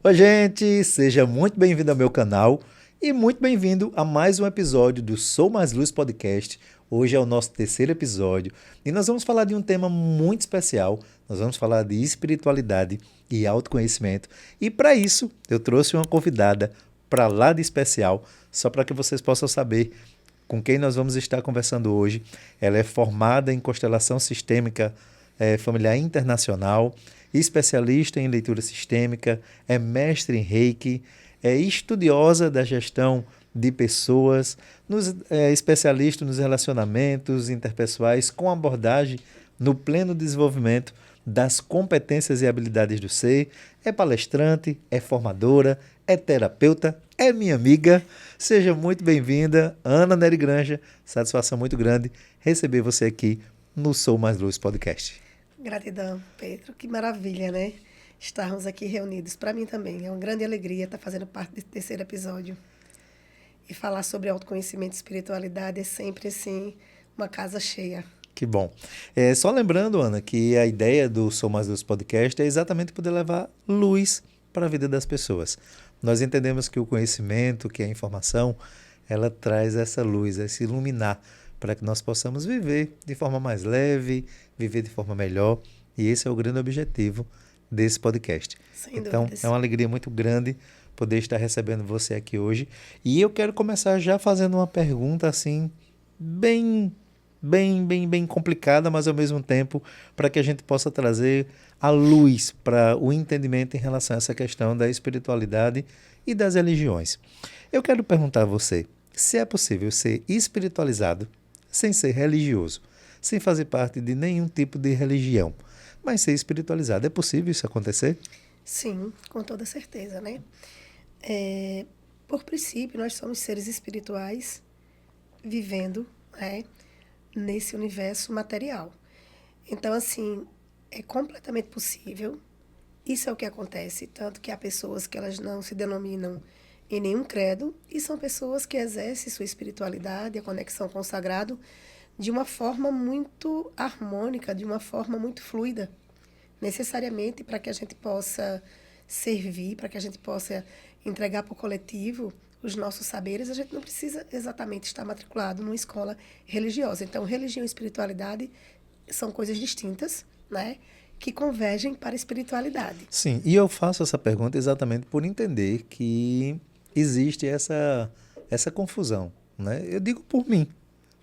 Oi, gente! Seja muito bem-vindo ao meu canal e muito bem-vindo a mais um episódio do Sou Mais Luz Podcast. Hoje é o nosso terceiro episódio e nós vamos falar de um tema muito especial. Nós vamos falar de espiritualidade e autoconhecimento. E para isso, eu trouxe uma convidada para lá de especial, só para que vocês possam saber com quem nós vamos estar conversando hoje. Ela é formada em constelação sistêmica familiar internacional, especialista em leitura sistêmica, é mestre em Reiki, é estudiosa da gestão de pessoas, especialista nos relacionamentos interpessoais com abordagem no pleno desenvolvimento das competências e habilidades do ser, é palestrante, é formadora, é terapeuta, é minha amiga. Seja muito bem-vinda, Ana Nery Granja. Satisfação muito grande receber você aqui no Sou Mais Luz Podcast. Gratidão, Pedro. Que maravilha, né? Estarmos aqui reunidos. Para mim também é uma grande alegria estar fazendo parte desse terceiro episódio. E falar sobre autoconhecimento e espiritualidade é sempre, assim, uma casa cheia. Que bom. Só lembrando, Ana, que a ideia do Sou Mais Luz Podcast é exatamente poder levar luz para a vida das pessoas. Nós entendemos que o conhecimento, que a informação, ela traz essa luz, esse iluminar, para que nós possamos viver de forma mais leve, viver de forma melhor. E esse é o grande objetivo desse podcast. Sem Então, dúvidas. é uma alegria muito grande poder estar recebendo você aqui hoje. E eu quero começar já fazendo uma pergunta assim, bem complicada, mas ao mesmo tempo para que a gente possa trazer a luz para o entendimento em relação a essa questão da espiritualidade e das religiões. Eu quero perguntar a você se é possível ser espiritualizado sem ser religioso, sem fazer parte de nenhum tipo de religião, mas ser espiritualizado. É possível isso acontecer? Sim, com toda certeza, né? Por princípio, nós somos seres espirituais vivendo, né, nesse universo material. Então, assim, é completamente possível. Isso é o que acontece, tanto que há pessoas que elas não se denominam em nenhum credo e são pessoas que exercem sua espiritualidade, a conexão com o sagrado, de uma forma muito harmônica, de uma forma muito fluida, necessariamente para que a gente possa servir, para que a gente possa entregar para o coletivo os nossos saberes, a gente não precisa exatamente estar matriculado numa escola religiosa. Então, religião e espiritualidade são coisas distintas, né? Que convergem para a espiritualidade. Sim, e eu faço essa pergunta exatamente por entender que existe essa confusão, né? Eu digo por mim.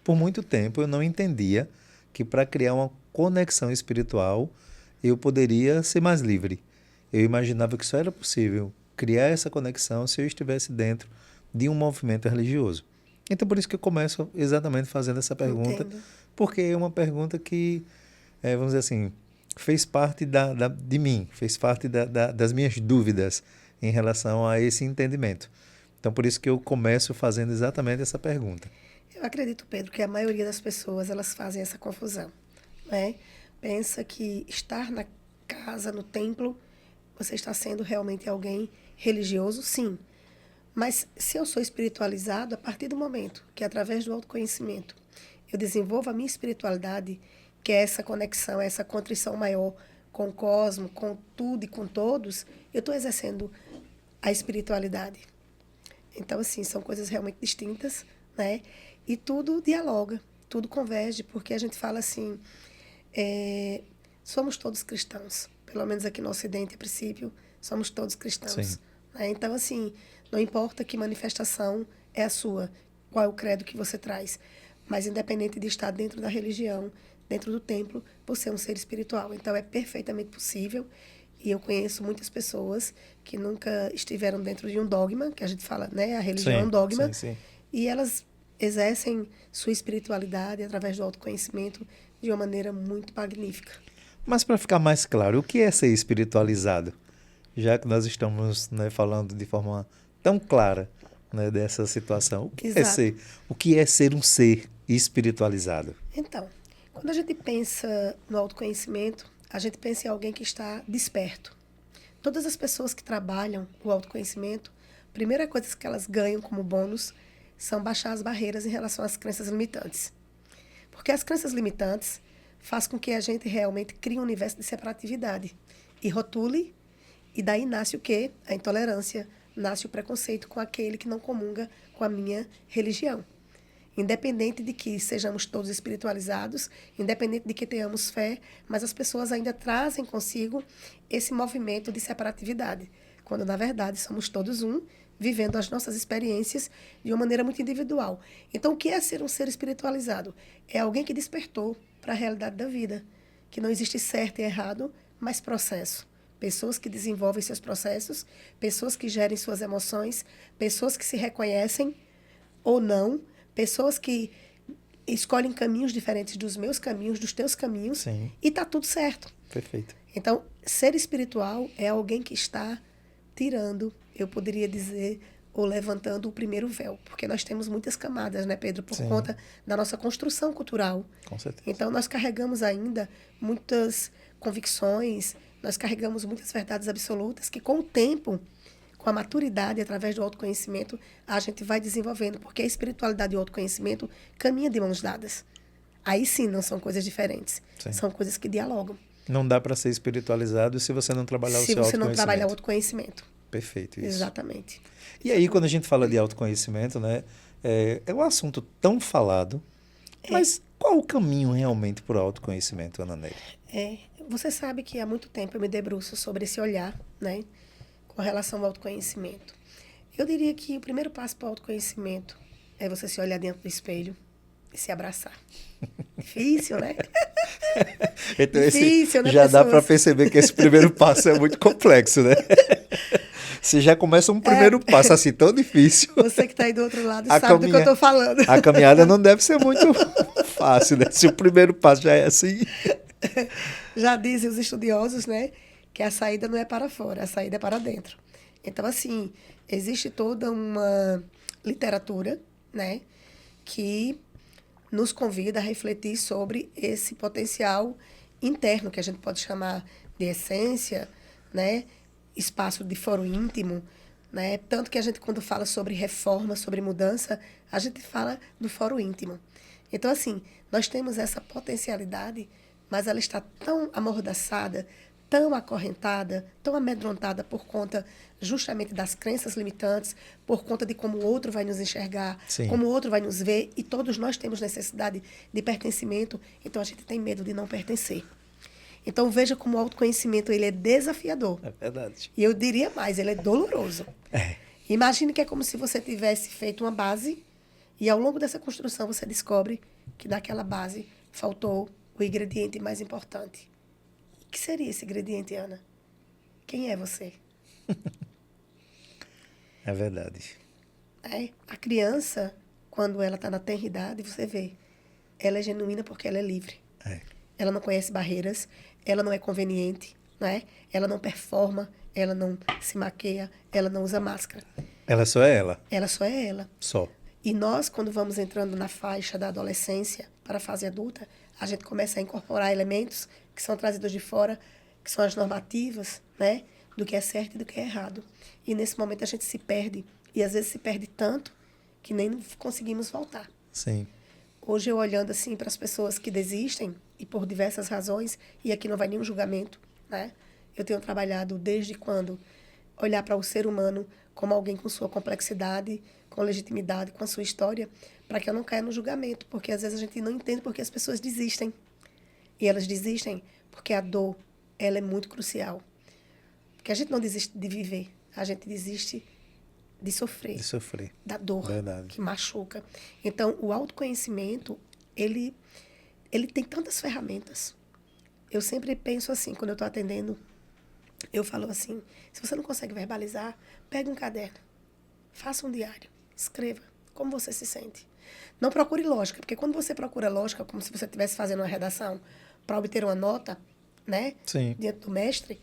Por muito tempo eu não entendia que para criar uma conexão espiritual eu poderia ser mais livre. Eu imaginava que só era possível criar essa conexão se eu estivesse dentro de um movimento religioso. Então por isso que eu começo exatamente fazendo essa pergunta, Entendo. porque é uma pergunta que, vamos dizer assim, fez parte de mim, fez parte das minhas dúvidas em relação a esse entendimento. Então por isso que eu começo fazendo exatamente essa pergunta. Eu acredito, Pedro, que a maioria das pessoas elas fazem essa confusão, né? Pensa que estar na casa, no templo, você está sendo realmente alguém religioso, sim. Mas se eu sou espiritualizado, a partir do momento que através do autoconhecimento eu desenvolvo a minha espiritualidade, que é essa conexão, essa contrição maior com o cosmos, com tudo e com todos, eu estou exercendo a espiritualidade. Então, assim, são coisas realmente distintas, né? E tudo dialoga, tudo converge, porque a gente fala assim, somos todos cristãos, pelo menos aqui no Ocidente, a princípio, somos todos Sim. cristãos. Né? Então, assim, não importa que manifestação é a sua, qual é o credo que você traz, mas independente de estar dentro da religião, dentro do templo, você é um ser espiritual. Então, é perfeitamente possível. E eu conheço muitas pessoas que nunca estiveram dentro de um dogma, que a gente fala, né? A religião é um Sim, dogma, sim. e elas exercem sua espiritualidade através do autoconhecimento de uma maneira muito magnífica. Mas para ficar mais claro, o que é ser espiritualizado? Já que nós estamos, né, falando de forma tão clara, né, dessa situação, Exato. o que é ser um ser espiritualizado? Então, quando a gente pensa no autoconhecimento, a gente pensa em alguém que está desperto. Todas as pessoas que trabalham o autoconhecimento, a primeira coisa que elas ganham como bônus são baixar as barreiras em relação às crenças limitantes. Porque as crenças limitantes faz com que a gente realmente crie um universo de separatividade e rotule E daí nasce o quê? A intolerância, nasce o preconceito com aquele que não comunga com a minha religião. Independente de que sejamos todos espiritualizados, independente de que tenhamos fé, mas as pessoas ainda trazem consigo esse movimento de separatividade, quando, na verdade, somos todos um, vivendo as nossas experiências de uma maneira muito individual. Então, o que é ser um ser espiritualizado? É alguém que despertou para a realidade da vida, que não existe certo e errado, mas processo. Pessoas que desenvolvem seus processos, pessoas que gerem suas emoções, pessoas que se reconhecem ou não, pessoas que escolhem caminhos diferentes dos meus caminhos, dos teus caminhos, Sim. e tá tudo certo. Perfeito. Então, ser espiritual é alguém que está tirando, eu poderia dizer, ou levantando o primeiro véu, porque nós temos muitas camadas, né, Pedro, por Sim. conta da nossa construção cultural. Com certeza. Então, nós carregamos ainda muitas convicções, nós carregamos muitas verdades absolutas que, com o tempo, com a maturidade, através do autoconhecimento, a gente vai desenvolvendo, porque a espiritualidade e o autoconhecimento caminham de mãos dadas. Aí sim, não são coisas diferentes, Sim. são coisas que dialogam. Não dá para ser espiritualizado se você não trabalhar o seu Se você não trabalhar o autoconhecimento. autoconhecimento. Perfeito, isso. Exatamente. E aí, quando a gente fala de autoconhecimento, né, é um assunto tão falado, mas qual o caminho realmente para o autoconhecimento, Ana Nery? Você sabe que há muito tempo eu me debruço sobre esse olhar, né, com relação ao autoconhecimento. Eu diria que o primeiro passo para o autoconhecimento é você se olhar dentro do espelho e se abraçar. Difícil, né? Então, Difícil, né, já dá para pessoas? perceber que esse primeiro passo é muito complexo, né? Você já começa um primeiro passo assim tão difícil. Você que está aí do outro lado sabe do que eu estou falando. A caminhada não deve ser muito fácil, né? Se o primeiro passo já é assim. Já dizem os estudiosos, né, que a saída não é para fora, a saída é para dentro. Então, assim, existe toda uma literatura, né, que nos convida a refletir sobre esse potencial interno, que a gente pode chamar de essência, né, espaço de foro íntimo, né, tanto que a gente, quando fala sobre reforma, sobre mudança, a gente fala do foro íntimo. Então, assim, nós temos essa potencialidade, mas ela está tão amordaçada, tão acorrentada, tão amedrontada por conta justamente das crenças limitantes, por conta de como o outro vai nos enxergar, Sim. como o outro vai nos ver, e todos nós temos necessidade de pertencimento, então a gente tem medo de não pertencer. Então veja como o autoconhecimento ele é desafiador. É verdade. E eu diria mais, ele é doloroso. Imagine que é como se você tivesse feito uma base e ao longo dessa construção você descobre que naquela base faltou o ingrediente mais importante. O que seria esse ingrediente, Ana? Quem é você? É verdade. A criança, quando ela está na tenridade, você vê, ela é genuína porque ela é livre. Ela não conhece barreiras, ela não é conveniente, né? Ela não performa, ela não se maqueia, ela não usa máscara. Ela só é ela. Ela só é ela. Só. E nós, quando vamos entrando na faixa da adolescência para a fase adulta, a gente começa a incorporar elementos que são trazidos de fora, que são as normativas, né? Do que é certo e do que é errado. E nesse momento a gente se perde. E às vezes se perde tanto que nem conseguimos voltar. Sim. Hoje eu olhando assim para as pessoas que desistem, e por diversas razões, e aqui não vai nenhum julgamento, né? Eu tenho trabalhado desde quando olhar para o ser humano como alguém com sua complexidade, com legitimidade, com a sua história, para que eu não caia no julgamento, porque às vezes a gente não entende porque as pessoas desistem. E elas desistem porque a dor, ela é muito crucial. Porque a gente não desiste de viver, a gente desiste de sofrer. De sofrer. Da dor. Verdade. Que machuca. Então, o autoconhecimento, ele tem tantas ferramentas. Eu sempre penso assim, quando eu estou atendendo, eu falo assim, se você não consegue verbalizar, pega um caderno, faça um diário, escreva como você se sente. Não procure lógica, porque quando você procura lógica, como se você estivesse fazendo uma redação para obter uma nota, né, Sim. diante do mestre,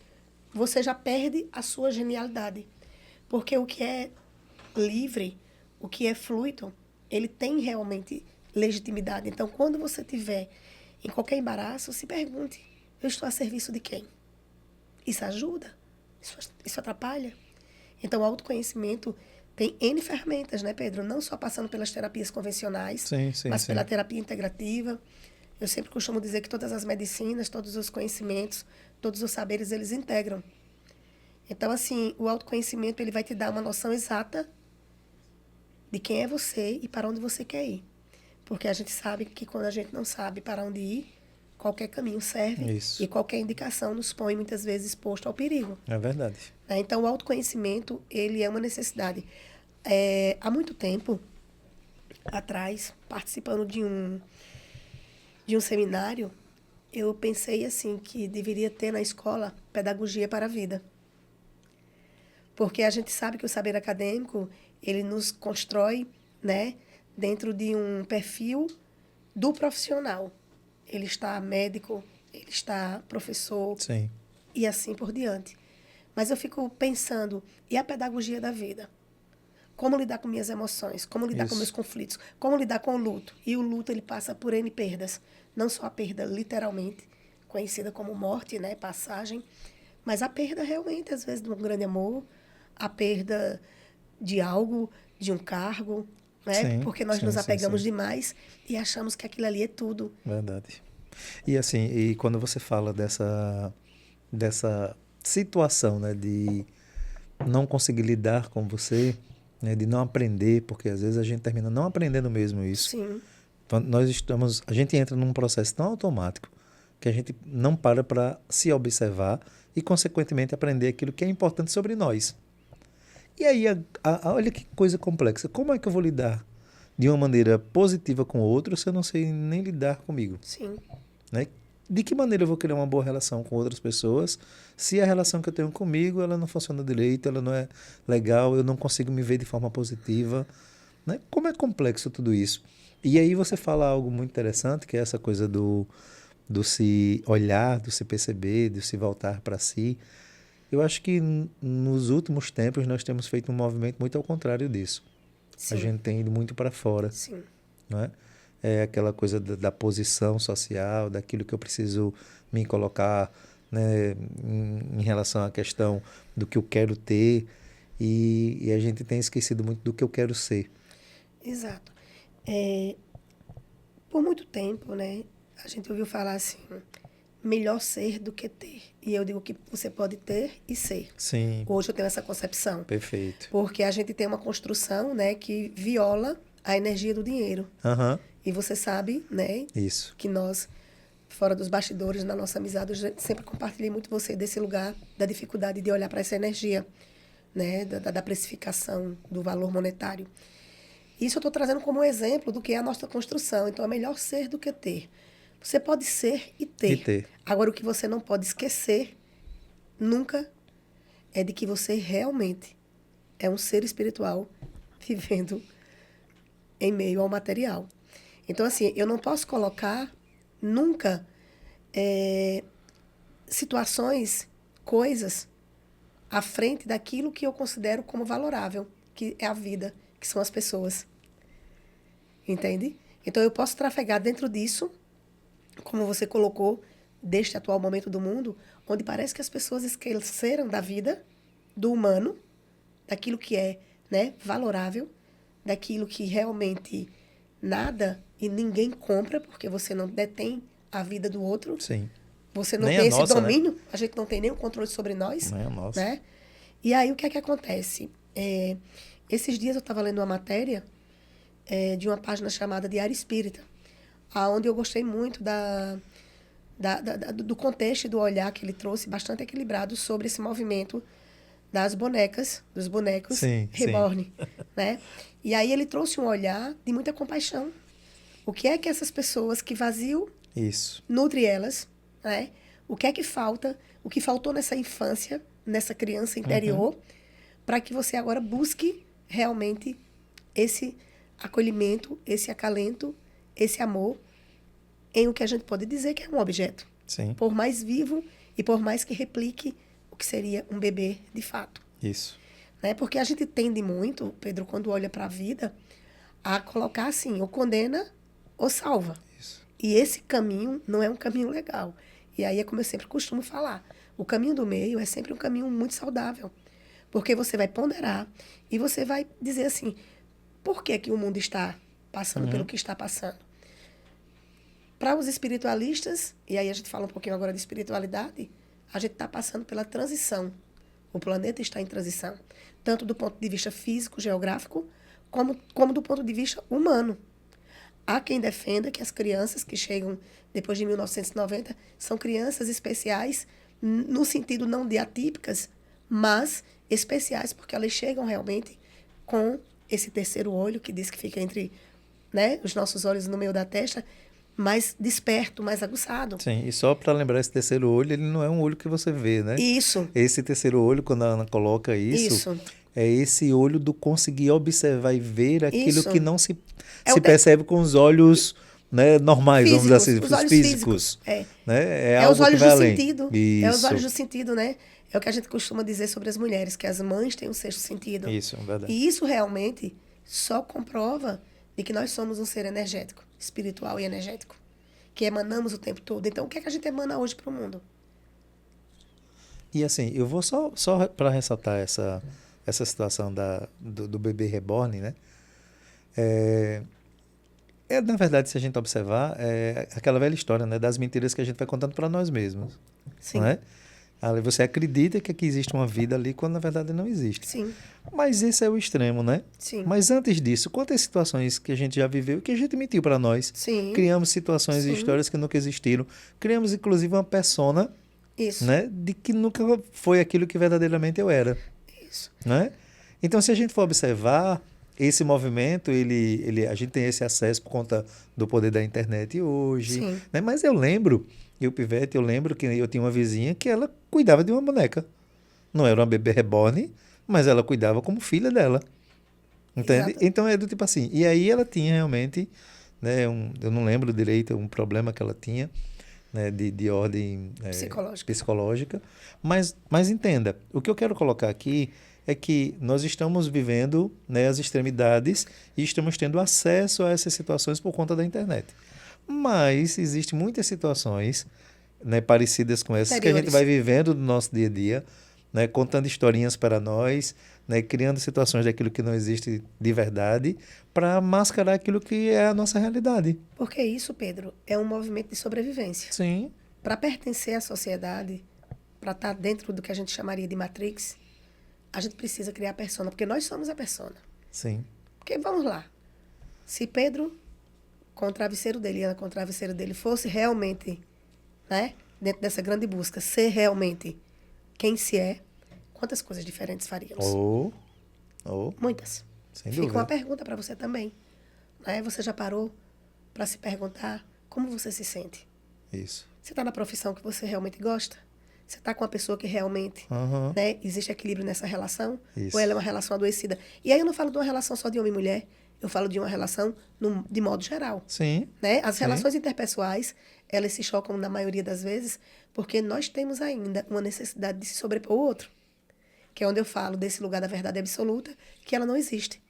você já perde a sua genialidade. Porque o que é livre, o que é fluido, ele tem realmente legitimidade. Então, quando você tiver em qualquer embaraço, se pergunte, eu estou a serviço de quem? Isso ajuda? Isso atrapalha? Então, o autoconhecimento tem N ferramentas, né, Pedro? Não só passando pelas terapias convencionais, mas pela terapia integrativa. Eu sempre costumo dizer que todas as medicinas, todos os conhecimentos, todos os saberes, eles integram. Então, assim, o autoconhecimento ele vai te dar uma noção exata de quem é você e para onde você quer ir. Porque a gente sabe que quando a gente não sabe para onde ir, qualquer caminho serve e Isso. qualquer indicação nos põe muitas vezes exposto ao perigo. É verdade. Né? Então, o autoconhecimento, ele é uma necessidade. Há muito tempo atrás, participando de um seminário, eu pensei assim que deveria ter na escola pedagogia para a vida. Porque a gente sabe que o saber acadêmico, ele nos constrói, né, dentro de um perfil do profissional. Ele está médico, ele está professor Sim. e assim por diante. Mas eu fico pensando, e a pedagogia da vida? Como lidar com minhas emoções? Como lidar com meus Isso. conflitos? Como lidar com o luto? E o luto, ele passa por N perdas. Não só a perda literalmente, conhecida como morte, né, passagem, mas a perda realmente, às vezes, de um grande amor, a perda de algo, de um cargo, né? Sim, Porque nós sim, nos sim, apegamos sim. demais e achamos que aquilo ali é tudo. Verdade. E assim, e quando você fala dessa situação, né, de não conseguir lidar com você, né, de não aprender, porque às vezes a gente termina não aprendendo mesmo isso. Sim, Então, a gente entra num processo tão automático que a gente não para se observar e, consequentemente, aprender aquilo que é importante sobre nós. E aí, olha que coisa complexa. Como é que eu vou lidar de uma maneira positiva com o outro se eu não sei nem lidar comigo? sim, Né? De que maneira eu vou criar uma boa relação com outras pessoas se a relação que eu tenho comigo ela não funciona direito, ela não é legal, eu não consigo me ver de forma positiva, né? Como é complexo tudo isso. E aí você fala algo muito interessante, que é essa coisa do se olhar, do se perceber, do se voltar para si. Eu acho que nos últimos tempos nós temos feito um movimento muito ao contrário disso. A sim, gente tem ido muito para fora, sim, não é? É aquela coisa da posição social, daquilo que eu preciso me colocar, né, em relação à questão do que eu quero ter, e a gente tem esquecido muito do que eu quero ser. exato. É, por muito tempo, né, a gente ouviu falar assim, melhor ser do que ter. E eu digo que você pode ter e ser. Sim, Hoje eu tenho essa concepção. perfeito. Porque a gente tem uma construção, né, que viola a energia do dinheiro. Aham, E você sabe, né, isso. que nós, fora dos bastidores, na nossa amizade, eu sempre compartilhei muito você desse lugar, da dificuldade de olhar para essa energia, né, da precificação do valor monetário. Isso eu estou trazendo como exemplo do que é a nossa construção. Então, é melhor ser do que ter. Você pode ser e E ter. ter. Agora, o que você não pode esquecer nunca é de que você realmente é um ser espiritual vivendo em meio ao material. Então, assim, eu não posso colocar nunca situações, coisas à frente daquilo que eu considero como valorável, que é a vida, que são as pessoas. Entende? Então, eu posso trafegar dentro disso, como você colocou, deste atual momento do mundo, onde parece que as pessoas esqueceram da vida, do humano, daquilo que é, né, valorável, daquilo que realmente nada e ninguém compra, porque você não detém a vida do outro, Sim. você não Nem a tem esse nossa, né? domínio, a gente não tem nenhum controle sobre nós, Nem a nossa. né? E aí o que é que acontece? Esses dias eu estava lendo uma matéria de uma página chamada Diário Espírita, aonde eu gostei muito do contexto e do olhar que ele trouxe, bastante equilibrado sobre esse movimento das bonecas, dos bonecos Sim, sim. reborn, né? E aí ele trouxe um olhar de muita compaixão. O que é que essas pessoas que vaziam Isso. nutre elas, né? O que é que falta? O que faltou nessa infância, nessa criança Uhum. interior, para que você agora busque realmente esse acolhimento, esse acalento, esse amor em o que a gente pode dizer que é um objeto. Sim. Por mais vivo e por mais que replique o que seria um bebê de fato. Isso. Né? Porque a gente tende muito, Pedro, quando olha para a vida, a colocar assim, ou condena ou salva. Isso. E esse caminho não é um caminho legal. E aí é como eu sempre costumo falar, o caminho do meio é sempre um caminho muito saudável. Porque você vai ponderar e você vai dizer assim, por que que o mundo está passando pelo Uhum. que está passando? Para os espiritualistas, e aí a gente fala um pouquinho agora de espiritualidade, a gente está passando pela transição. O planeta está em transição, tanto do ponto de vista físico, geográfico, como do ponto de vista humano. Há quem defenda que as crianças que chegam depois de 1990 são crianças especiais, no sentido não de atípicas, mas especiais porque elas chegam realmente com esse terceiro olho, que diz que fica entre, né, os nossos olhos no meio da testa, mais desperto, mais aguçado. Sim, e só para lembrar, esse terceiro olho, ele não é um olho que você vê, né? Isso, Esse terceiro olho, quando a Ana coloca isso, isso, é esse olho do conseguir observar e ver aquilo isso. que não se, É se o percebe com os olhos, né, normais, vamos dizer físicos, assim, os os olhos físicos. físicos. Né? É É os algo que olhos vai do além. sentido. É os olhos Isso, do sentido, né? É o que a gente costuma dizer sobre as mulheres, que as mães têm um sexto sentido. isso, verdade. E isso realmente só comprova de que nós somos um ser energético, espiritual e energético, que emanamos o tempo todo. Então, o que é que a gente emana hoje para o mundo? E assim, eu vou só para ressaltar essa situação do bebê reborn, né? Na verdade, se a gente observar, é aquela velha história, né, das mentiras que a gente vai contando para nós mesmos, Sim, não é? Ali você acredita que aqui existe uma vida ali, quando na verdade não existe. sim, Mas esse é o extremo, né? sim, Mas antes disso, quantas situações que a gente já viveu que a gente mentiu para nós? sim, Criamos situações e sim. histórias que nunca existiram. Criamos, inclusive, uma persona, Isso, né, de que nunca foi aquilo que verdadeiramente eu era, isso. né? Então, se a gente for observar, esse movimento, a gente tem esse acesso por conta do poder da internet hoje, Sim, né? Mas eu lembro que eu tinha uma vizinha que ela cuidava de uma boneca. Não era uma bebê reborn, mas ela cuidava como filha dela, entende? exato. Então é do tipo assim. E aí ela tinha realmente, né, eu não lembro direito, um problema que ela tinha, né, de ordem Psicológica. psicológica. Mas entenda, o que eu quero colocar aqui é que nós estamos vivendo, né, as extremidades e estamos tendo acesso a essas situações por conta da internet. Mas existem muitas situações, né, parecidas com essas que a gente Anteriores. vai vivendo no nosso dia a dia, né, contando historinhas para nós, né, criando situações daquilo que não existe de verdade para mascarar aquilo que é a nossa realidade. Porque isso, Pedro, é um movimento de sobrevivência. Sim, Para pertencer à sociedade, para estar dentro do que a gente chamaria de Matrix, a gente precisa criar a persona, porque nós somos a persona. sim, Porque vamos lá. Se Pedro, com o travesseiro dele e Ana com o travesseiro dele, fosse realmente, né, dentro dessa grande busca, ser realmente quem se é, quantas coisas diferentes faríamos? ou, Muitas. sem Fica dúvida. uma pergunta para você também. Né? Você já parou para se perguntar como você se sente? Isso. Você está na profissão que você realmente gosta? Você está com uma pessoa que realmente, Aham. né, existe equilíbrio nessa relação? Isso. Ou ela é uma relação adoecida? E aí eu não falo de uma relação só de homem e mulher, eu falo de uma relação de modo geral. Sim, Né? As sim. relações interpessoais, elas se chocam na maioria das vezes porque nós temos ainda uma necessidade de se sobrepor ao outro, que é onde eu falo desse lugar da verdade absoluta, que ela não existe.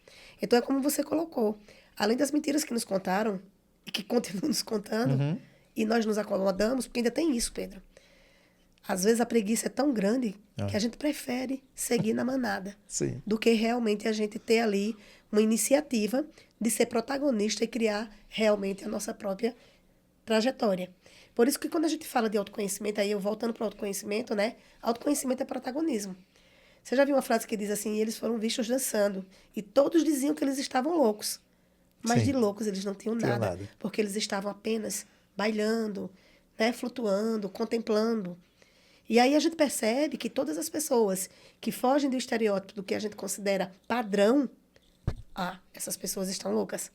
Então é como você colocou, além das mentiras que nos contaram e que continuam nos contando, Uhum. e nós nos acomodamos, porque ainda tem isso, Pedro. Às vezes a preguiça é tão grande que a gente prefere seguir na manada Sim. do que realmente a gente ter ali uma iniciativa de ser protagonista e criar realmente a nossa própria trajetória. Por isso que quando a gente fala de autoconhecimento, aí eu voltando para o autoconhecimento, né? Autoconhecimento é protagonismo. Você já viu uma frase que diz assim, eles foram vistos dançando e todos diziam que eles estavam loucos. Mas Sim. de loucos eles não tinham Tinha nada, nada. porque eles estavam apenas bailando, né? Flutuando, contemplando. E aí a gente percebe que todas as pessoas que fogem do estereótipo do que a gente considera padrão, essas pessoas estão loucas.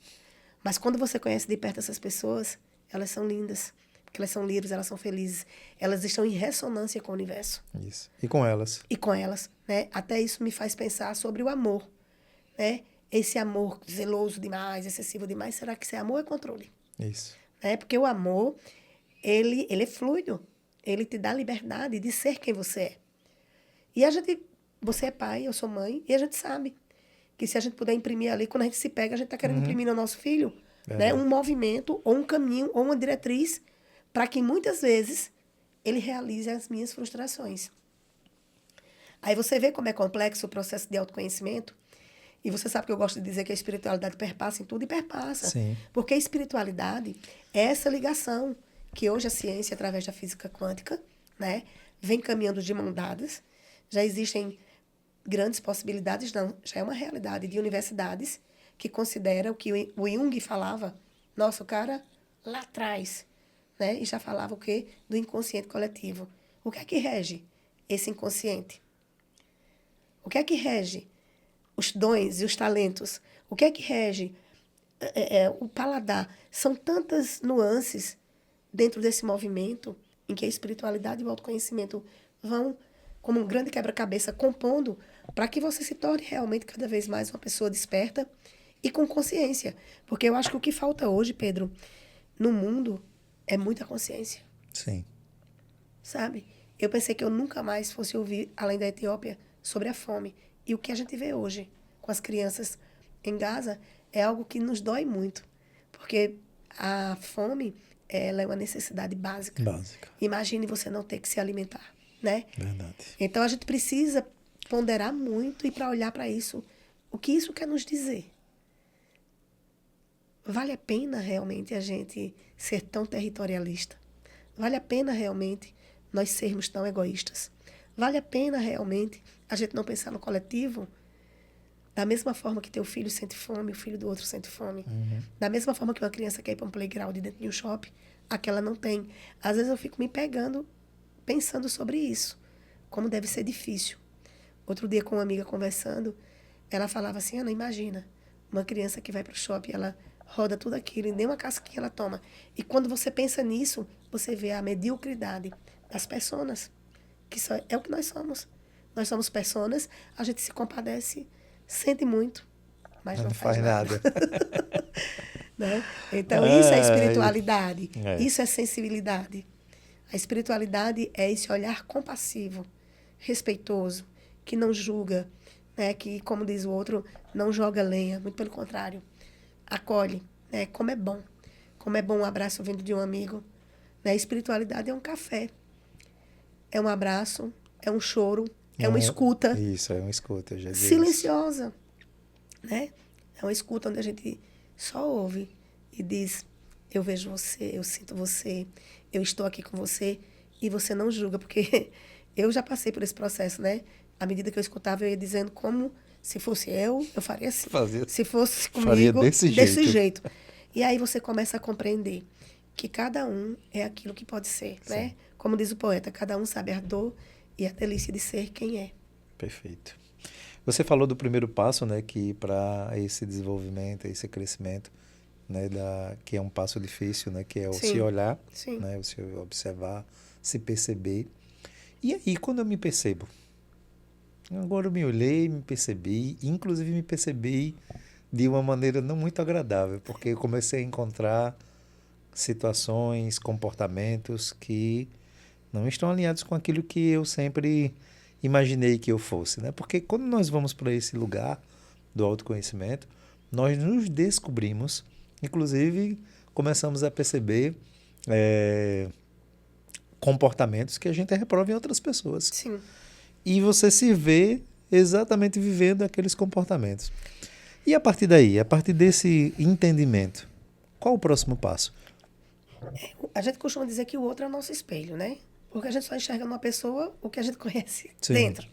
Mas quando você conhece de perto essas pessoas, elas são lindas, porque elas são livres, elas são felizes, elas estão em ressonância com o universo Isso. E com elas? e com elas, né? Até isso me faz pensar sobre o amor, né? Esse amor zeloso demais, excessivo demais, será que isso é amor ou é controle? Isso. Né? Porque o amor, ele é fluido. Ele te dá liberdade de ser quem você é. E você é pai, eu sou mãe, e a gente sabe que se a gente puder imprimir ali, quando a gente se pega, a gente está querendo imprimir no nosso filho, né, um movimento, ou um caminho, ou uma diretriz, para que muitas vezes ele realize as minhas frustrações. Aí você vê como é complexo o processo de autoconhecimento, e você sabe que eu gosto de dizer que a espiritualidade perpassa em tudo e perpassa. Sim. Porque a espiritualidade é essa ligação que hoje a ciência, através da física quântica, né, vem caminhando de mão dadas, Já existem grandes possibilidades, não, já é uma realidade de universidades que consideram o que o Jung falava. Nossa, o cara lá atrás, né? E já falava o quê? Do inconsciente coletivo. O que é que rege esse inconsciente? O que é que rege os dons e os talentos? O que é que rege o paladar? São tantas nuances dentro desse movimento em que a espiritualidade e o autoconhecimento vão, como um grande quebra-cabeça, compondo para que você se torne realmente cada vez mais uma pessoa desperta e com consciência. Porque eu acho que o que falta hoje, Pedro, no mundo, é muita consciência. Sim. Sabe? Eu pensei que eu nunca mais fosse ouvir, além da Etiópia, sobre a fome. E o que a gente vê hoje com as crianças em Gaza é algo que nos dói muito. Porque a fome, ela é uma necessidade básica. Básica. Imagine você não ter que se alimentar, né? Verdade. Então a gente precisa ponderar muito e para olhar para isso, o que isso quer nos dizer. Vale a pena realmente a gente ser tão territorialista? Vale a pena realmente nós sermos tão egoístas? Vale a pena realmente a gente não pensar no coletivo? Da mesma forma que teu filho sente fome, o filho do outro sente fome. Da mesma forma que uma criança quer ir para um playground dentro de um shopping, aquela não tem. Às vezes eu fico me pegando, pensando sobre isso. Como deve ser difícil. Outro dia com uma amiga conversando, ela falava assim, Ana, imagina, uma criança que vai para o shopping, ela roda tudo aquilo e nem uma casquinha ela toma. E quando você pensa nisso, você vê a mediocridade das pessoas, que é o que nós somos. Nós somos pessoas, a gente se compadece, sente muito, mas não faz nada. Né? Então, isso é espiritualidade, isso é sensibilidade. A espiritualidade é esse olhar compassivo, respeitoso, que não julga, né? Que, como diz o outro, não joga lenha, muito pelo contrário, acolhe, né? Como é bom um abraço vindo de um amigo. Né? A espiritualidade é um café, é um abraço, é um choro, é uma escuta. Isso, é uma escuta, já disse. Silenciosa, né? É uma escuta onde a gente só ouve e diz, eu vejo você, eu sinto você, eu estou aqui com você, e você não julga, porque eu já passei por esse processo, né? À medida que eu escutava, eu ia dizendo como, se fosse eu faria assim. Se fosse comigo, desse jeito. E aí você começa a compreender que cada um é aquilo que pode ser, né? Como diz o poeta, cada um sabe a dor e a delícia de ser quem é. Perfeito. Você falou do primeiro passo, né, que para esse desenvolvimento, esse crescimento, né, que é um passo difícil, né, que é o se olhar, né, o se observar, se perceber. E aí, quando eu me percebo? Agora eu me olhei, me percebi, inclusive me percebi de uma maneira não muito agradável, porque eu comecei a encontrar situações, comportamentos que não estão alinhados com aquilo que eu sempre imaginei que eu fosse, né? Porque quando nós vamos para esse lugar do autoconhecimento, nós nos descobrimos, inclusive começamos a perceber comportamentos que a gente reprova em outras pessoas. Sim. E você se vê exatamente vivendo aqueles comportamentos. E a partir daí, a partir desse entendimento, qual o próximo passo? A gente costuma dizer que o outro é o nosso espelho, né? Porque a gente só enxerga numa pessoa o que a gente conhece dentro.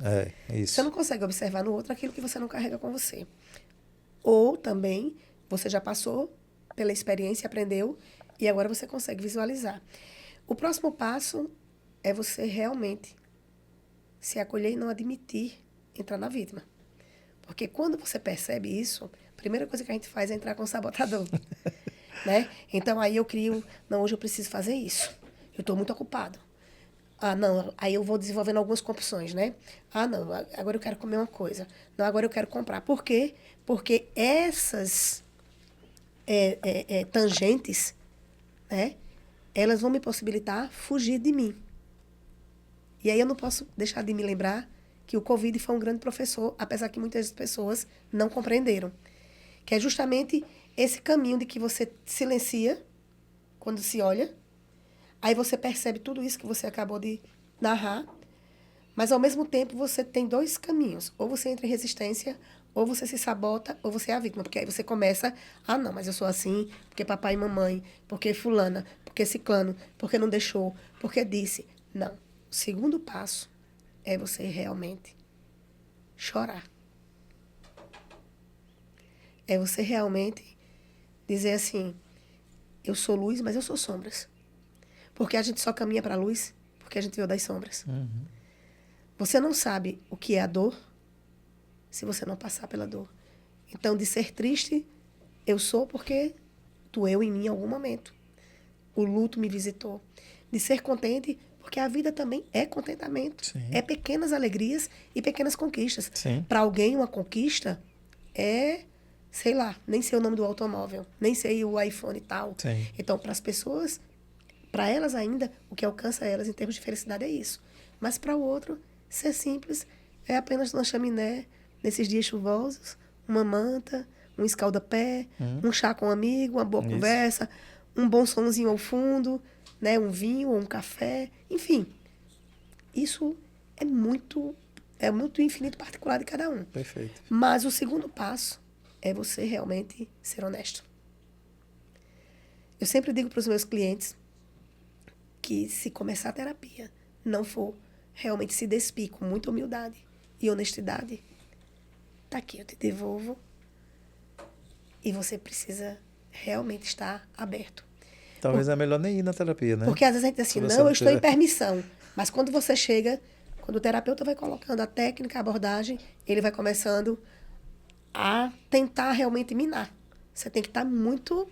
Isso. Você não consegue observar no outro aquilo que você não carrega com você. Ou também, você já passou pela experiência, aprendeu, e agora você consegue visualizar. O próximo passo é você realmente se acolher e não admitir entrar na vítima. Porque quando você percebe isso, a primeira coisa que a gente faz é entrar com o sabotador. Né? Então, aí eu crio, não, hoje eu preciso fazer isso. Eu estou muito ocupado. Ah, não, aí eu vou desenvolvendo algumas compulsões, né? Ah, não, agora eu quero comer uma coisa. Não, agora eu quero comprar. Por quê? Porque essas tangentes, né? Elas vão me possibilitar fugir de mim. E aí eu não posso deixar de me lembrar que o Covid foi um grande professor, apesar que muitas pessoas não compreenderam. Que é justamente esse caminho de que você silencia quando se olha, aí você percebe tudo isso que você acabou de narrar, mas ao mesmo tempo você tem dois caminhos. Ou você entra em resistência, ou você se sabota, ou você é a vítima. Porque aí você começa, não, mas eu sou assim, porque papai e mamãe, porque fulana, porque ciclano, porque não deixou, porque disse. Não. O segundo passo é você realmente chorar. É você realmente dizer assim, eu sou luz, mas eu sou sombras. Porque a gente só caminha para a luz porque a gente veio das sombras. Você não sabe o que é a dor se você não passar pela dor. Então, de ser triste, eu sou porque doeu em mim em algum momento. O luto me visitou. De ser contente, porque a vida também é contentamento. Sim. É pequenas alegrias e pequenas conquistas. Sim. Para alguém, uma conquista é, sei lá, nem sei o nome do automóvel, nem sei o iPhone e tal. Sim. Então, para as pessoas, para elas ainda, o que alcança elas em termos de felicidade é isso. Mas para o outro, ser simples é apenas uma chaminé, nesses dias chuvosos, uma manta, um escalda-pé, um chá com um amigo, uma boa conversa, um bom sonzinho ao fundo, né, um vinho ou um café, enfim. Isso é muito infinito particular de cada um. Perfeito. Mas o segundo passo é você realmente ser honesto. Eu sempre digo para os meus clientes que se começar a terapia não for realmente se despir com muita humildade e honestidade, tá aqui, eu te devolvo e você precisa realmente estar aberto. Talvez é melhor nem ir na terapia, né? Porque às vezes a gente diz assim, não, eu estou em permissão. Mas quando você chega, quando o terapeuta vai colocando a técnica, a abordagem, ele vai começando a tentar realmente minar. Você tem que estar muito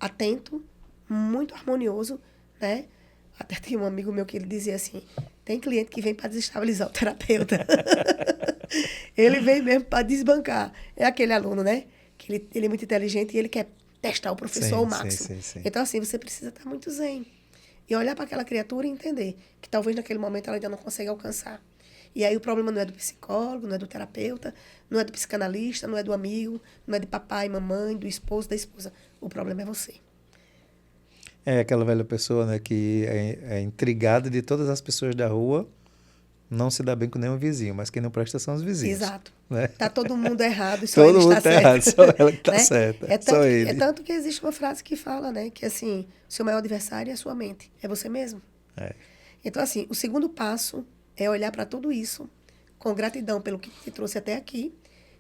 atento, muito harmonioso, né? Até tem um amigo meu que ele dizia assim, tem cliente que vem para desestabilizar o terapeuta. Ele vem mesmo para desbancar. É aquele aluno, né? Que ele é muito inteligente e ele quer testar o professor ao máximo. Sim. Então, assim, você precisa estar muito zen. E olhar para aquela criatura e entender que talvez naquele momento ela ainda não consiga alcançar. E aí o problema não é do psicólogo, não é do terapeuta, não é do psicanalista, não é do amigo, não é de papai, mamãe, do esposo, da esposa. O problema é você. É aquela velha pessoa, né, que é intrigada de todas as pessoas da rua, não se dá bem com nenhum vizinho, mas quem não presta são os vizinhos. Exato. Né? Tá todo mundo errado e só Todo ele mundo está tá certo. errado, só ela que tá Né? certa. Só ele. É tanto que existe uma frase que fala, né, que assim, seu maior adversário é a sua mente, é você mesmo. É. Então, assim, o segundo passo é olhar para tudo isso com gratidão pelo que te trouxe até aqui,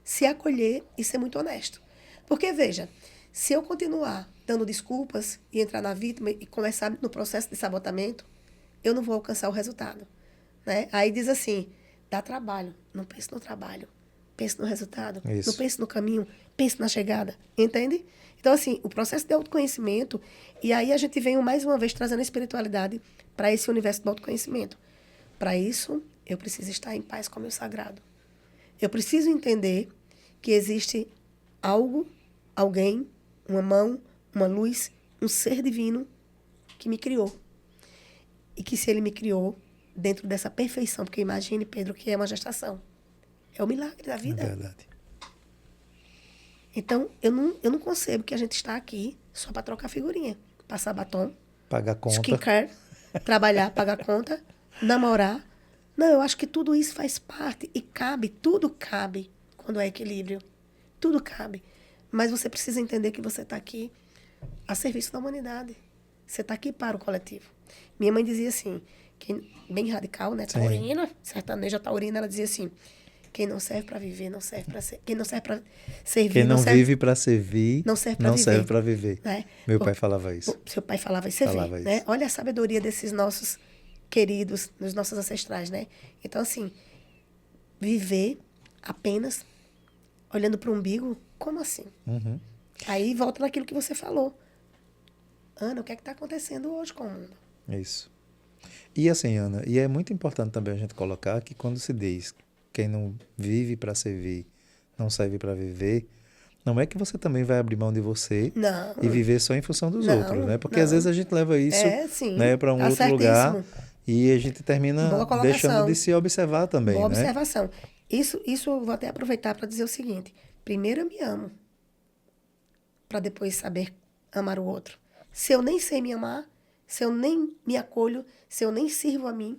se acolher e ser muito honesto. Porque, veja, se eu continuar dando desculpas e entrar na vítima e começar no processo de sabotamento, eu não vou alcançar o resultado. Né? Aí diz assim, dá trabalho, não pense no trabalho, pense no resultado, Isso. não pense no caminho, pense na chegada, entende? Então, assim, o processo de autoconhecimento, e aí a gente vem mais uma vez trazendo a espiritualidade para esse universo do autoconhecimento. Para isso, eu preciso estar em paz com o meu sagrado. Eu preciso entender que existe algo, alguém, uma mão, uma luz, um ser divino que me criou. E que se ele me criou dentro dessa perfeição, porque imagine, Pedro, que é uma gestação. É o milagre da vida. É verdade. Então, eu não concebo que a gente está aqui só para trocar figurinha, passar batom, Pagar conta. skincare, trabalhar, pagar conta, namorar. Não, eu acho que tudo isso faz parte e cabe, tudo cabe quando é equilíbrio. Tudo cabe. Mas você precisa entender que você está aqui a serviço da humanidade. Você está aqui para o coletivo. Minha mãe dizia assim, bem radical, né? Taurina, sertaneja taurina, ela dizia assim, quem não serve para viver, não serve para ser. Quem não serve para servir, quem não serve, vive para servir, não serve para não viver. serve para viver. Né? Meu pai falava isso. Seu pai falava isso, você Falava vê, né? isso. Olha a sabedoria desses nossos queridos, dos nossos ancestrais, né? Então, assim, viver apenas olhando para o umbigo, como assim? Uhum. Aí volta naquilo que você falou. Ana, o que é que está acontecendo hoje com o mundo? Isso. E assim, Ana, e é muito importante também a gente colocar que quando se diz quem não vive para servir, não serve para viver, não é que você também vai abrir mão de você Não. e viver só em função dos Não, outros, né? Porque não. às vezes a gente leva isso, sim, né, para um tá outro lugar certíssimo. e a gente termina Boa colocação. deixando de se observar também, Boa né? observação. Isso eu vou até aproveitar para dizer o seguinte. Primeiro eu me amo, para depois saber amar o outro. Se eu nem sei me amar, se eu nem me acolho, se eu nem sirvo a mim,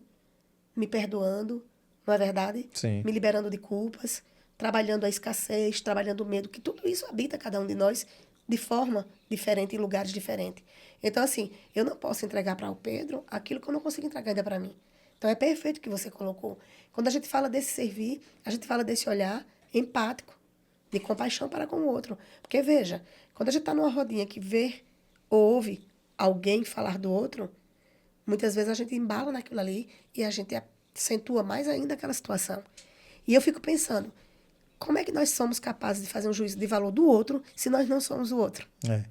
me perdoando, não é verdade? Sim. Me liberando de culpas, trabalhando a escassez, trabalhando o medo, que tudo isso habita cada um de nós de forma diferente, em lugares diferentes. Então, assim, eu não posso entregar para o Pedro aquilo que eu não consigo entregar ainda para mim. Então, é perfeito o que você colocou. Quando a gente fala desse servir, a gente fala desse olhar empático, de compaixão para com o outro. Porque, veja, quando a gente está numa rodinha que vê ou ouve alguém falar do outro, muitas vezes a gente embala naquilo ali e a gente acentua mais ainda aquela situação. E eu fico pensando, como é que nós somos capazes de fazer um juízo de valor do outro se nós não somos o outro? É.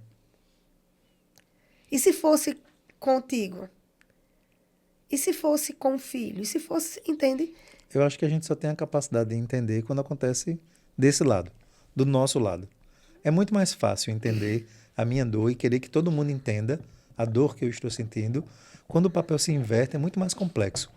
E se fosse contigo? E se fosse com o filho? E se fosse, entende? Eu acho que a gente só tem a capacidade de entender quando acontece desse lado, do nosso lado. É muito mais fácil entender a minha dor e querer que todo mundo entenda a dor que eu estou sentindo. Quando o papel se inverte, é muito mais complexo.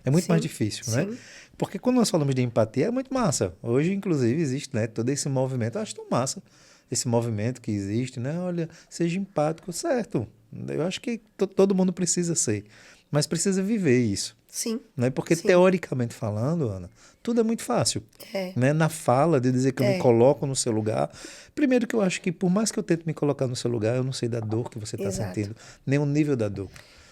É muito mais Sim, difícil, né? sim. Porque quando nós falamos de empatia, é muito massa. Hoje, inclusive, existe, né, todo esse movimento. Eu acho tão massa esse movimento que existe, né? Olha, seja empático, certo. Eu acho que todo mundo precisa ser, mas precisa viver isso. Sim, Né? Porque, sim. teoricamente falando, Ana, tudo é muito fácil. É, Né? Na fala de dizer que eu me coloco no seu lugar. Primeiro que eu acho que, por mais que eu tente me colocar no seu lugar, eu não sei da dor que você está exato. sentindo, nem o nível da dor.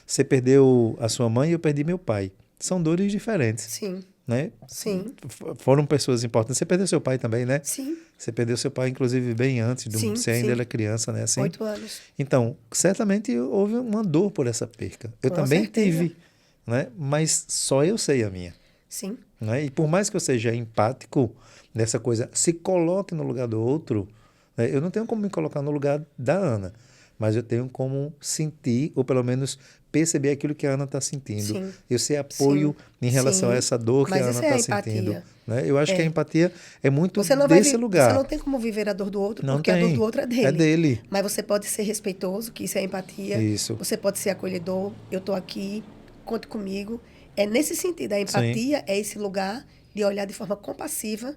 Você perdeu a sua mãe e eu perdi meu pai. São dores diferentes. Sim, Né? sim, Foram pessoas importantes. Você perdeu seu pai também, né? sim, Você perdeu seu pai, inclusive, bem antes, sim, você ainda sim. era criança, né? Assim? 8 anos. Então, certamente houve uma dor por essa perca. Eu Com também certeza. tive, né? Mas só eu sei a minha. Sim, Né? E por mais que eu seja empático nessa coisa, se coloque no lugar do outro, né? Eu não tenho como me colocar no lugar da Ana, mas eu tenho como sentir, ou pelo menos perceber aquilo que a Ana está sentindo. sim, Eu ser apoio sim, em relação a sim. essa dor que Mas a Ana essa é a está sentindo. empatia. Né? Eu acho que a É. empatia é muito Você não desse você lugar. não tem como viver a dor do outro, Não porque a dor do tem. outro é É dele. dele. Mas você pode ser respeitoso, que isso é empatia. Isso. Você pode ser acolhedor. Eu estou aqui, conte comigo. É nesse sentido. A Sim. empatia é esse lugar de olhar de forma compassiva,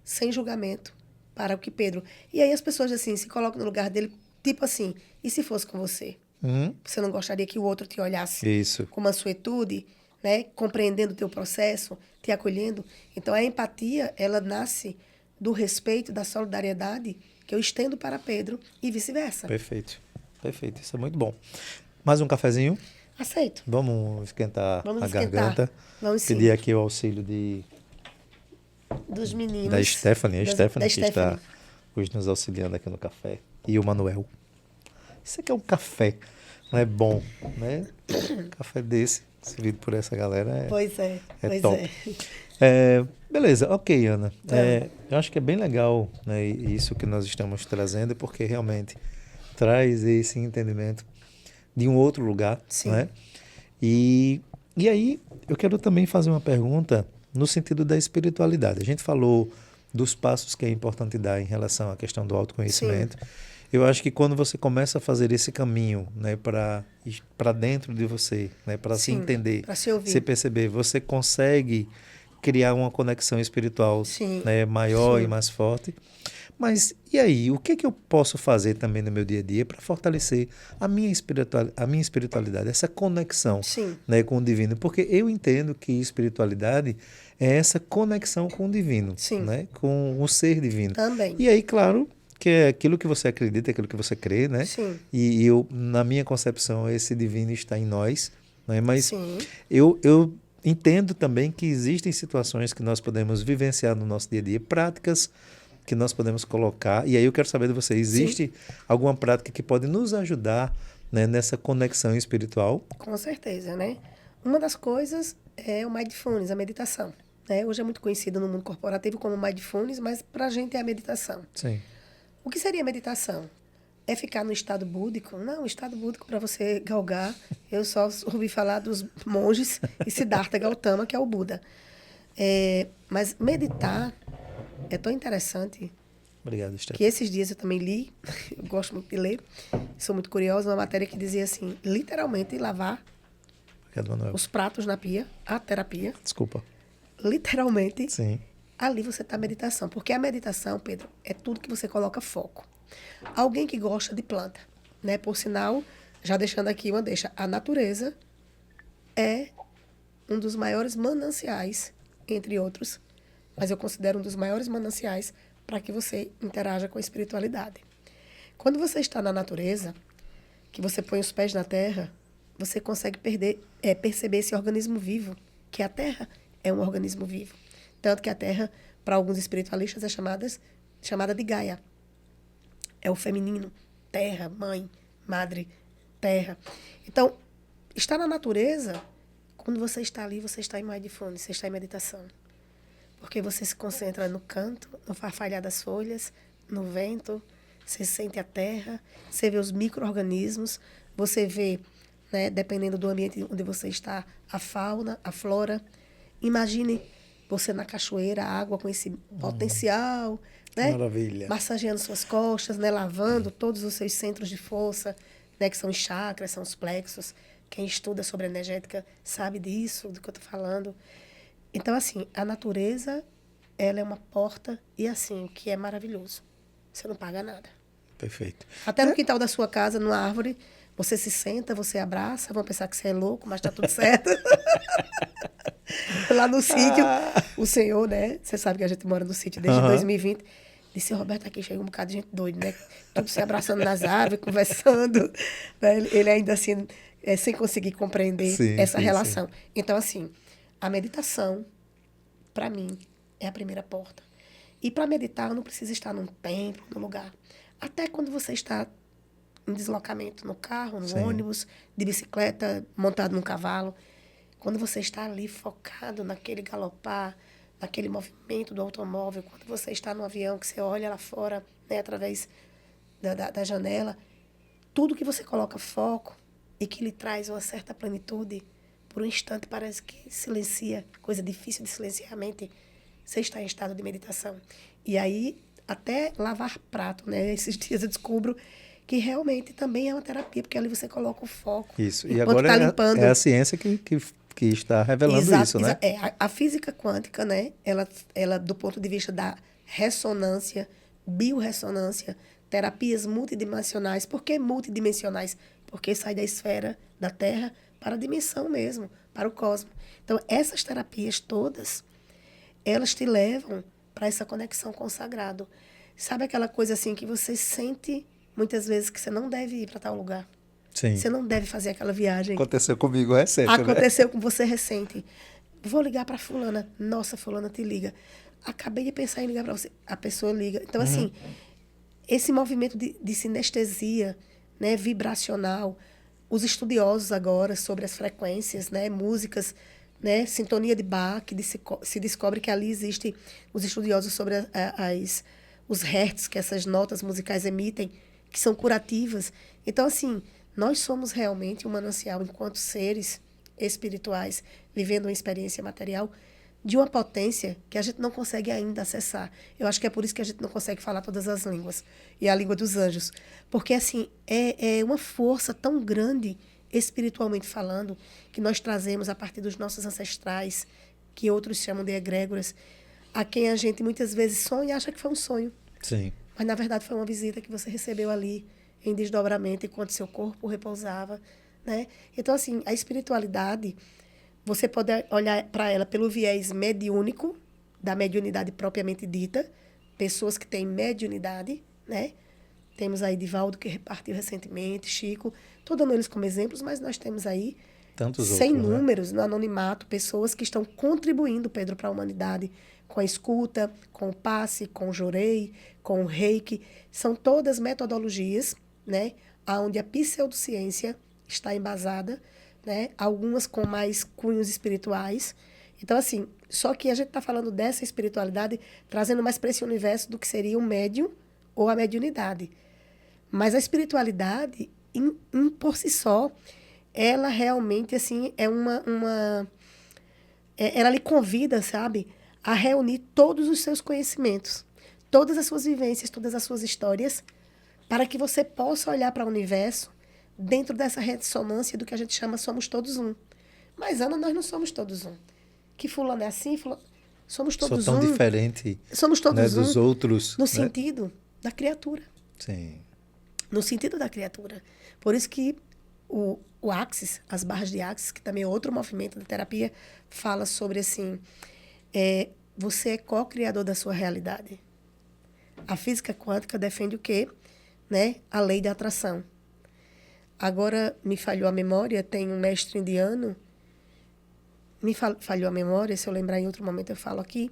sem julgamento, para o que Pedro. E aí as pessoas assim se colocam no lugar dele, tipo assim, e se fosse com você? Você não gostaria que o outro te olhasse Isso. com mansuetude, né? Compreendendo o teu processo, te acolhendo? Então, a empatia, ela nasce do respeito, da solidariedade que eu estendo para Pedro e vice-versa. Perfeito. Perfeito. Isso é muito bom. Mais um cafezinho? Aceito. Vamos esquentar Vamos a esquentar. garganta. Vamos sim. Pedir aqui o auxílio Dos meninos. da Stephanie. A Stephanie da que está hoje nos auxiliando aqui no café. E o Manuel. Isso aqui é um café, não é bom, né? Café desse, servido por essa galera, Pois é, é pois top. é. Beleza, ok, Ana. Então. Eu acho que é bem legal, né, isso que nós estamos trazendo, porque realmente traz esse entendimento de um outro lugar. Sim. Né? E aí, eu quero também fazer uma pergunta no sentido da espiritualidade. A gente falou dos passos que é importante dar em relação à questão do autoconhecimento. Sim. Eu acho que quando você começa a fazer esse caminho, né, para dentro de você, né, para se Sim, entender, para se ouvir. se perceber, você consegue criar uma conexão espiritual, Sim, né, maior sim. e mais forte. Mas e aí, o que é que eu posso fazer também no meu dia a dia para fortalecer a minha espiritualidade, essa conexão, Sim. né, com o divino? Porque eu entendo que espiritualidade é essa conexão com o divino, Sim. né, com o ser divino. Também. E aí, claro, que é aquilo que você acredita, aquilo que você crê, né? Sim. E eu, na minha concepção, esse divino está em nós, né? Mas Sim. eu entendo também que existem situações que nós podemos vivenciar no nosso dia a dia, práticas que nós podemos colocar. E aí eu quero saber de você, existe alguma prática que pode nos ajudar, né, nessa conexão espiritual? Com certeza, né? Uma das coisas é o mindfulness, a meditação. Né? Hoje é muito conhecido no mundo corporativo como mindfulness, mas para a gente é a meditação. Sim. O que seria meditação? É ficar no estado búdico? Não, o estado búdico, para você galgar, eu só ouvi falar dos monges e Siddhartha Gautama, que é o Buda. Mas meditar é tão interessante. Obrigado, Steph. Que esses dias eu também li, eu gosto muito de ler, sou muito curiosa, uma matéria que dizia assim, literalmente lavar Obrigado, Manuel. os pratos na pia, a terapia, Desculpa. literalmente, Sim. ali você está meditação. Porque a meditação, Pedro, é tudo que você coloca foco. Alguém que gosta de planta, né? Por sinal, já deixando aqui uma deixa, a natureza é um dos maiores mananciais, entre outros, mas eu considero um dos maiores mananciais para que você interaja com a espiritualidade. Quando você está na natureza, que você põe os pés na terra, você consegue perceber esse organismo vivo que a Terra é um organismo vivo. Tanto que a Terra, para alguns espiritualistas, é chamada de Gaia. É o feminino. Terra, mãe, madre, terra. Então, estar na natureza, quando você está ali, você está em mindfulness, você está em meditação. Porque você se concentra no canto, no farfalhar das folhas, no vento, você sente a terra, você vê os micro-organismos, você vê, né, dependendo do ambiente onde você está, a fauna, a flora. Imagine você na cachoeira, a água com esse potencial, né? Maravilha. Massageando suas costas, né? Lavando todos os seus centros de força, né? Que são os chakras, são os plexos. Quem estuda sobre energética sabe disso, do que eu estou falando. Então, assim, a natureza, ela é uma porta e, assim, o que é maravilhoso. Você não paga nada. Perfeito. Até no quintal da sua casa, numa árvore, você se senta, você abraça, vão pensar que você é louco, mas tá tudo certo. Lá no sítio, o senhor, né? Você sabe que a gente mora no sítio desde 2020. Disse, Roberto, aqui chega um bocado de gente doida, né? Tudo se abraçando nas árvores, conversando. Né? Ele ainda assim, sem conseguir compreender essa relação. Sim. Então, assim, a meditação, para mim, é a primeira porta. E para meditar, não precisa estar num templo, num lugar. Até quando você está em deslocamento, no carro, no ônibus, de bicicleta, montado num cavalo. Quando você está ali focado naquele galopar, naquele movimento do automóvel, quando você está no avião, que você olha lá fora, né, através da janela, tudo que você coloca foco e que lhe traz uma certa plenitude, por um instante parece que silencia, coisa difícil de silenciar a mente, você está em estado de meditação. E aí, até lavar prato, né? Esses dias eu descubro que realmente também é uma terapia, porque ali você coloca o foco. Isso, e agora é a ciência que está revelando isso, né? A física quântica, né? Ela, do ponto de vista da ressonância, biorressonância, terapias multidimensionais. Por que multidimensionais? Porque sai da esfera da Terra para a dimensão mesmo, para o cosmos. Então, essas terapias todas, elas te levam para essa conexão com o sagrado. Sabe aquela coisa assim que você sente muitas vezes que você não deve ir para tal lugar? Sim. Você não deve fazer aquela viagem. Aconteceu comigo recente, Aconteceu com você recente. Vou ligar para fulana. Nossa, fulana te liga. Acabei de pensar em ligar para você. A pessoa liga. Então, assim, esse movimento de sinestesia, né, vibracional, os estudiosos agora sobre as frequências, né, músicas, né, sintonia de Bach, se descobre que ali existem os estudiosos sobre os hertz que essas notas musicais emitem, que são curativas. Então, assim, nós somos realmente um manancial enquanto seres espirituais, vivendo uma experiência material de uma potência que a gente não consegue ainda acessar. Eu acho que é por isso que a gente não consegue falar todas as línguas. E a língua dos anjos. Porque, assim, é uma força tão grande, espiritualmente falando, que nós trazemos a partir dos nossos ancestrais, que outros chamam de egrégoras, a quem a gente muitas vezes sonha e acha que foi um sonho. Sim. Mas, na verdade, foi uma visita que você recebeu ali, em desdobramento, enquanto seu corpo repousava, né? Então, assim, a espiritualidade, você pode olhar para ela pelo viés mediúnico, da mediunidade propriamente dita, pessoas que têm mediunidade, né? Temos aí Divaldo, que repartiu recentemente, Chico, estou dando eles como exemplos, mas nós temos aí tantos sem outros, números, né? No anonimato, pessoas que estão contribuindo, Pedro, para a humanidade, com a escuta, com o passe, com o jorei, com o reiki. São todas metodologias, né, onde a pseudociência está embasada, né, algumas com mais cunhos espirituais. Então, assim, só que a gente está falando dessa espiritualidade trazendo mais para esse universo do que seria o médium ou a mediunidade. Mas a espiritualidade, por si só, ela realmente, assim, é ela lhe convida, sabe, a reunir todos os seus conhecimentos, todas as suas vivências, todas as suas histórias, para que você possa olhar para o universo dentro dessa ressonância do que a gente chama somos todos um. Mas, Ana, nós não somos todos um. Que fulano é assim, fulano... Somos todos tão diferente, somos todos né, dos outros. No né? sentido da criatura. Sim. No sentido da criatura. Por isso que o Axis, as barras de Axis, que também é outro movimento da terapia, fala sobre assim, você é co-criador da sua realidade. A física quântica defende o quê? Né? A lei da atração. Agora, me falhou a memória, tem um mestre indiano, falhou a memória, se eu lembrar em outro momento eu falo aqui,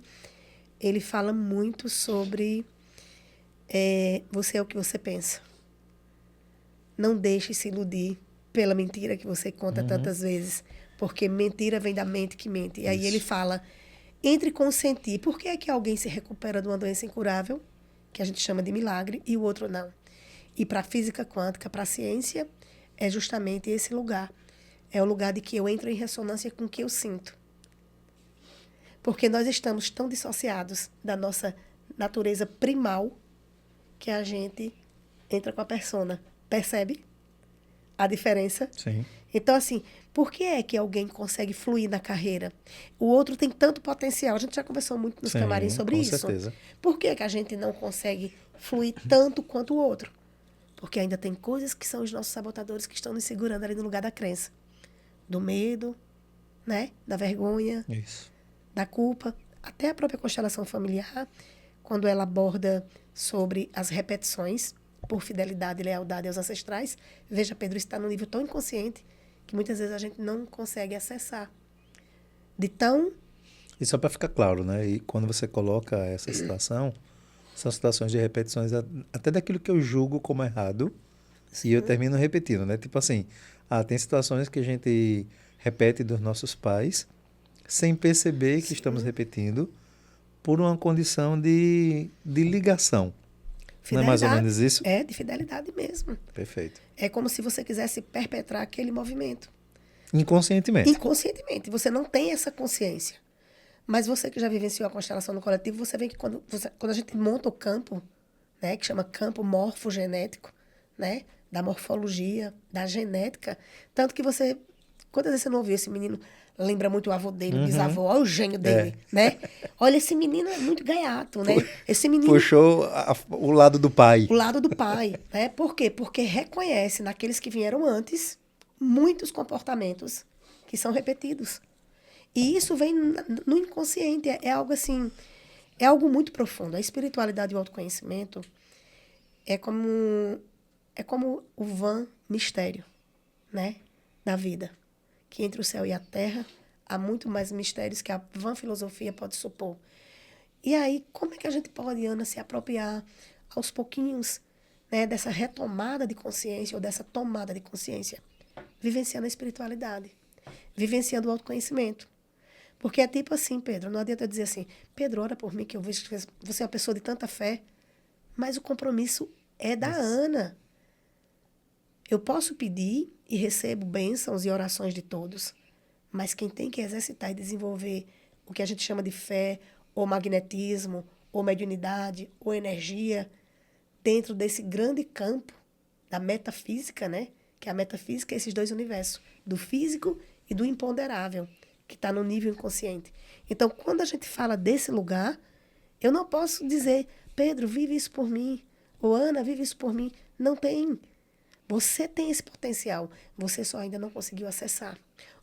ele fala muito sobre você é o que você pensa. Não deixe se iludir pela mentira que você conta tantas vezes, porque mentira vem da mente que mente. E aí ele fala, entre consentir. Por que é que alguém se recupera de uma doença incurável, que a gente chama de milagre, e o outro não? E para a física quântica, para a ciência, é justamente esse lugar. É o lugar de que eu entro em ressonância com o que eu sinto. Porque nós estamos tão dissociados da nossa natureza primal que a gente entra com a persona. Percebe a diferença? Sim. Então, assim, por que é que alguém consegue fluir na carreira? O outro tem tanto potencial. A gente já conversou muito nos camarins sobre isso. Com certeza. Por que que a gente não consegue fluir tanto quanto o outro? Porque ainda tem coisas que são os nossos sabotadores que estão nos segurando ali no lugar da crença. Do medo, né? Da vergonha, Isso. da culpa. Até a própria constelação familiar, quando ela aborda sobre as repetições por fidelidade e lealdade aos ancestrais, veja, Pedro, está num nível tão inconsciente que muitas vezes a gente não consegue acessar. De tão... E só para ficar claro, né? E quando você coloca essa situação, são situações de repetições até daquilo que eu julgo como errado, e eu termino repetindo, né? Tipo assim, tem situações que a gente repete dos nossos pais sem perceber que estamos repetindo por uma condição de ligação. Não é mais ou menos isso? É, de fidelidade mesmo. Perfeito. É como se você quisesse perpetrar aquele movimento. Inconscientemente. Inconscientemente. Você não tem essa consciência. Mas você que já vivenciou a constelação no coletivo, você vê que quando a gente monta o campo, né, que chama campo morfogenético, né, da morfologia, da genética, tanto que você... Quantas vezes você não ouviu esse menino... Lembra muito o avô dele, o bisavô, olha o gênio dele, né? Olha, esse menino é muito gaiato, né? Esse menino... Puxou o lado do pai. O lado do pai, né? Por quê? Porque reconhece naqueles que vieram antes muitos comportamentos que são repetidos. E isso vem no inconsciente, é algo assim, é algo muito profundo. A espiritualidade e o autoconhecimento é como o van mistério, né, da vida. Que entre o céu e a terra há muito mais mistérios que a vã filosofia pode supor. E aí, como é que a gente pode, Ana, se apropriar aos pouquinhos, né, dessa retomada de consciência ou dessa tomada de consciência? Vivenciando a espiritualidade, vivenciando o autoconhecimento. Porque é tipo assim, Pedro, não adianta eu dizer assim, Pedro, ora por mim que eu vejo que você é uma pessoa de tanta fé, mas o compromisso é da Ana. Eu posso pedir e recebo bênçãos e orações de todos, mas quem tem que exercitar e desenvolver o que a gente chama de fé, ou magnetismo, ou mediunidade, ou energia, dentro desse grande campo da metafísica, né? Que a metafísica é esses dois universos, do físico e do imponderável, que está no nível inconsciente. Então, quando a gente fala desse lugar, eu não posso dizer, Pedro, vive isso por mim, ou Ana, vive isso por mim. Não tem. Você tem esse potencial, você só ainda não conseguiu acessar.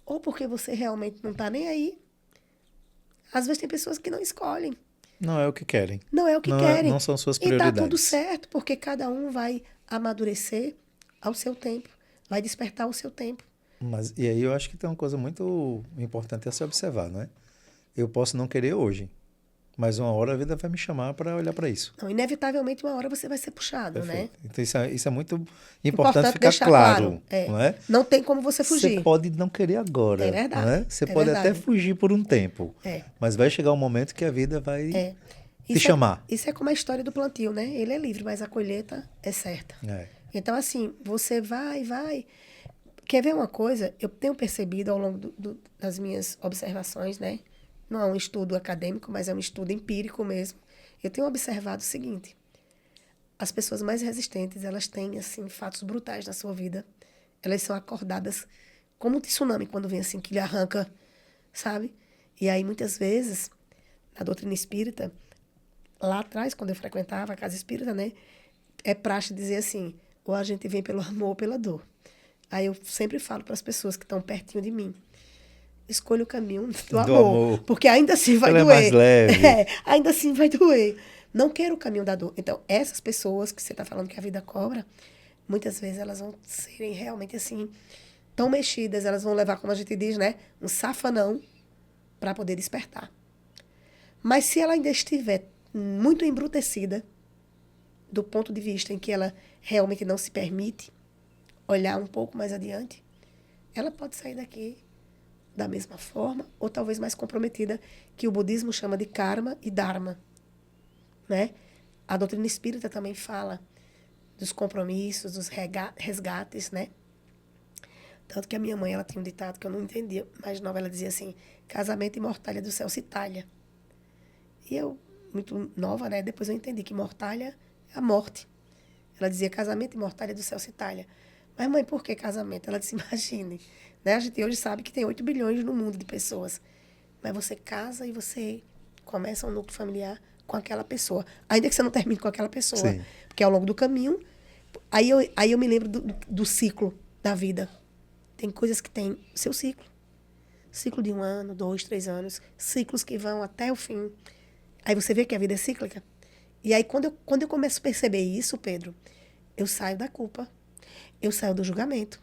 Ou porque você realmente não está nem aí. Às vezes tem pessoas que não escolhem. Não é o que querem. Não é o que querem. Não são suas E prioridades. está tudo certo, porque cada um vai amadurecer ao seu tempo, vai despertar ao seu tempo. Mas, e aí eu acho que tem uma coisa muito importante a se observar, não é? Eu posso não querer hoje, mas uma hora a vida vai me chamar para olhar para isso. Não, inevitavelmente, uma hora você vai ser puxado, Perfeito. né? Então isso é muito importante ficar deixar claro, não é? Não tem como você fugir. Você pode não querer agora, É verdade, não é? Você é pode verdade. até fugir por um tempo, mas vai chegar um momento que a vida vai te chamar. Isso é como a história do plantio, né? Ele é livre, mas a colheita é certa. Então, assim, você vai. Quer ver uma coisa? Eu tenho percebido ao longo das minhas observações, né? Não é um estudo acadêmico, mas é um estudo empírico mesmo. Eu tenho observado o seguinte: as pessoas mais resistentes, elas têm, assim, fatos brutais na sua vida. Elas são acordadas como um tsunami, quando vem assim, que lhe arranca, sabe? E aí, muitas vezes, na doutrina espírita, lá atrás, quando eu frequentava a casa espírita, né? É praxe dizer assim, ou a gente vem pelo amor ou pela dor. Aí eu sempre falo para as pessoas que estão pertinho de mim, escolha o caminho do amor, porque ainda assim vai doer. É mais leve. Ainda assim vai doer. Não quero o caminho da dor. Então, essas pessoas que você está falando que a vida cobra, muitas vezes elas vão serem realmente assim, tão mexidas, elas vão levar, como a gente diz, né? Um safanão, para poder despertar. Mas se ela ainda estiver muito embrutecida, do ponto de vista em que ela realmente não se permite olhar um pouco mais adiante, ela pode sair daqui da mesma forma, ou talvez mais comprometida, que o budismo chama de karma e dharma, né? A doutrina espírita também fala dos compromissos, dos resgates, né? Tanto que a minha mãe, ela tinha um ditado que eu não entendia, mais nova, ela dizia assim, casamento e mortalha do céu se talha. E eu, muito nova, né? Depois eu entendi que mortalha é a morte. Ela dizia casamento e mortalha do céu se talha. Mas, mãe, por que casamento? Ela disse, imagine, né? A gente hoje sabe que tem 8 bilhões no mundo de pessoas. Mas você casa e você começa um núcleo familiar com aquela pessoa. Ainda que você não termine com aquela pessoa. Sim. Porque ao longo do caminho... Aí eu me lembro do ciclo da vida. Tem coisas que têm seu ciclo. Ciclo de 1 ano, 2, 3 anos. Ciclos que vão até o fim. Aí você vê que a vida é cíclica. E aí, quando eu começo a perceber isso, Pedro, eu saio da culpa. Eu saio do julgamento.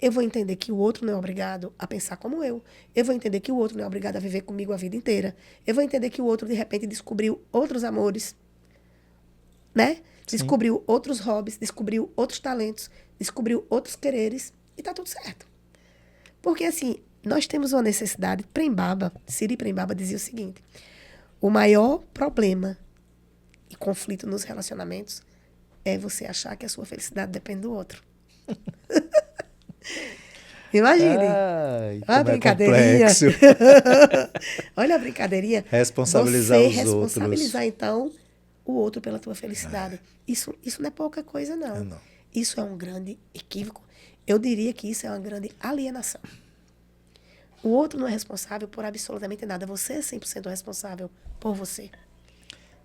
Eu vou entender que o outro não é obrigado a pensar como eu. Eu vou entender que o outro não é obrigado a viver comigo a vida inteira. Eu vou entender que o outro, de repente, descobriu outros amores, né? Sim. Descobriu outros hobbies, descobriu outros talentos, descobriu outros quereres e tá tudo certo. Porque, assim, nós temos uma necessidade. Prembaba, Siri Prembaba dizia o seguinte, o maior problema e conflito nos relacionamentos é você achar que a sua felicidade depende do outro. Imagine. Ai, Olha a como é brincadeirinha. complexo. Olha a brincadeirinha. Responsabilizar você os responsabilizar, outros. então, o outro pela tua felicidade. Isso não é pouca coisa, não. Não. Isso é um grande equívoco. Eu diria que isso é uma grande alienação. O outro não é responsável por absolutamente nada. Você é 100% responsável por você.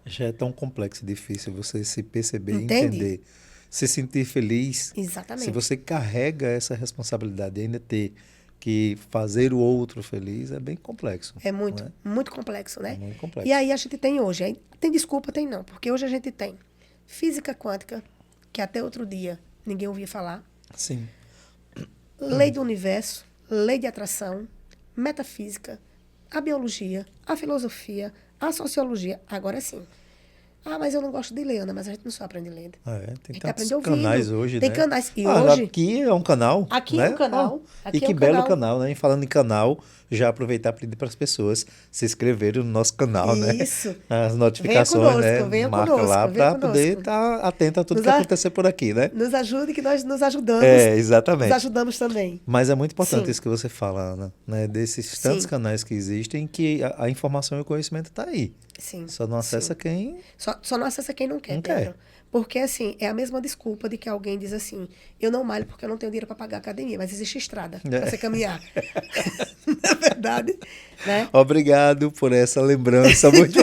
Já é tão complexo e difícil você se perceber e Entende? entender. Se sentir feliz. Exatamente. Se você carrega essa responsabilidade e ainda ter que fazer o outro feliz, é bem complexo. É muito, não é? muito complexo, né? É muito complexo. E aí a gente tem hoje, aí tem desculpa, tem não, porque hoje a gente tem física quântica, que até outro dia ninguém ouvia falar, Sim. lei do universo, lei de atração, metafísica, a biologia, a filosofia, a sociologia. Agora sim. Ah, mas eu não gosto de ler, Ana, mas a gente não só aprende lendo. Tem A gente tantos aprende ouvindo. canais hoje, Tem né? canais. E hoje... Aqui é um canal, Aqui né? é um canal. Aqui E é que um belo canal. canal, né? E falando em canal, já aproveitar e pedir para as pessoas se inscreverem no nosso canal, né? Isso. As notificações, né? Venha Marca conosco, lá venha para conosco. poder estar atento a tudo Nos que a- acontecer por aqui, né? Nos ajude que nós nos ajudamos. É, Nos exatamente. ajudamos também. Mas é muito importante Sim. isso que você fala, Ana, né? Desses tantos Sim. canais que existem que a informação e o conhecimento está aí. Sim. Só não acessa sim. quem Só não acessa quem não quer, não Pedro. quer. Porque, assim, é a mesma desculpa de que alguém diz assim, eu não malho porque eu não tenho dinheiro para pagar a academia, mas existe estrada para você caminhar. Na verdade, né? Obrigado por essa lembrança muito.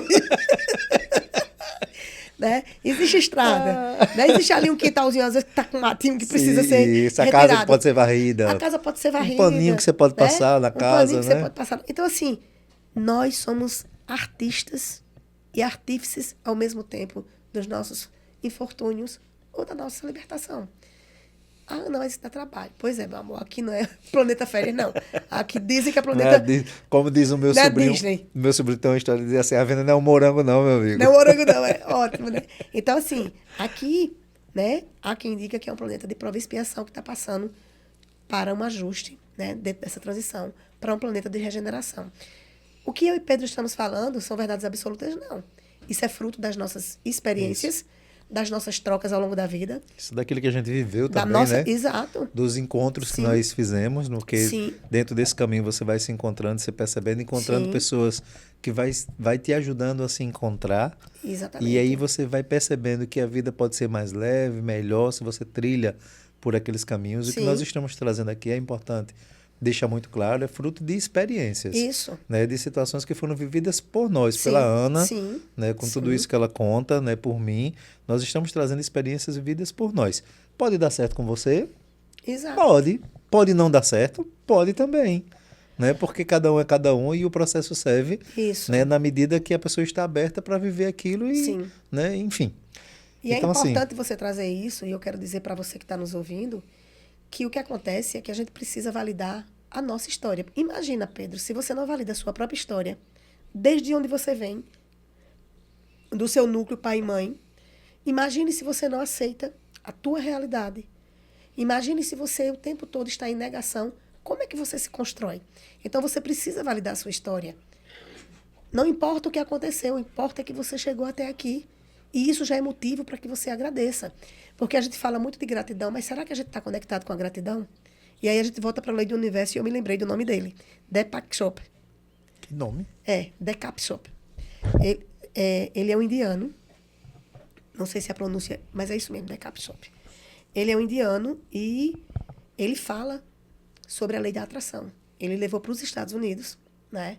Né? Existe estrada. Né? Existe ali um quintalzinho, às vezes, que tá com um matinho que precisa Sim, ser isso, a retirado. casa que pode ser varrida. A casa pode ser varrida. Um paninho que você pode né? passar na Um casa, paninho que né? você pode passar. Então, assim, nós somos artistas e artífices ao mesmo tempo dos nossos infortúnios ou da nossa libertação. Ah, não, mas isso dá trabalho. Pois é, meu amor, aqui não é planeta férias, não. Aqui dizem que é Não é planeta... como diz o meu Não é sobrinho. Disney. Meu sobrinho tem uma história de dizer assim: a venda não é um morango, não, meu amigo. Não é morango, não. É ótimo, né? Então, assim, aqui, né, há quem diga que é um planeta de prova e expiação que está passando para um ajuste, né, dentro dessa transição, para um planeta de regeneração. O que eu e Pedro estamos falando são verdades absolutas? Não. Isso é fruto das nossas experiências, das nossas trocas ao longo da vida. Isso daquilo que a gente viveu Da também, nossa... né? Exato. Dos encontros que Sim. nós fizemos, no que Sim. dentro desse caminho você vai se encontrando, se percebendo, encontrando Sim. pessoas que vai te ajudando a se encontrar. Exatamente. E aí você vai percebendo que a vida pode ser mais leve, melhor, se você trilha por aqueles caminhos. O que Sim. nós estamos trazendo aqui é importante deixar muito claro, é fruto de experiências. Isso. Né, de situações que foram vividas por nós, Sim. pela Ana, Sim. né, com tudo Sim. isso que ela conta, né, por mim. Nós estamos trazendo experiências vividas por nós. Pode dar certo com você? Exato. Pode. Pode não dar certo? Pode também. Né? Porque cada um é cada um e o processo serve, Isso. né, na medida que a pessoa está aberta para viver aquilo e, Sim. né, enfim. E Então, é assim, importante você trazer isso, e eu quero dizer para você que está nos ouvindo, que o que acontece é que a gente precisa validar a nossa história. Imagina, Pedro, se você não valida a sua própria história, desde onde você vem, do seu núcleo pai e mãe, imagine se você não aceita a tua realidade. Imagine se você o tempo todo está em negação, como é que você se constrói? Então você precisa validar a sua história. Não importa o que aconteceu, importa que você chegou até aqui. E isso já é motivo para que você agradeça. Porque a gente fala muito de gratidão, mas será que a gente está conectado com a gratidão? E aí a gente volta para a lei do universo e eu me lembrei do nome dele. Deepak Chopra. Que nome? Deepak Chopra. Ele é um indiano. Não sei se a pronúncia, mas é isso mesmo, Deepak Chopra. Ele é um indiano e ele fala sobre a lei da atração. Ele levou para os Estados Unidos, né,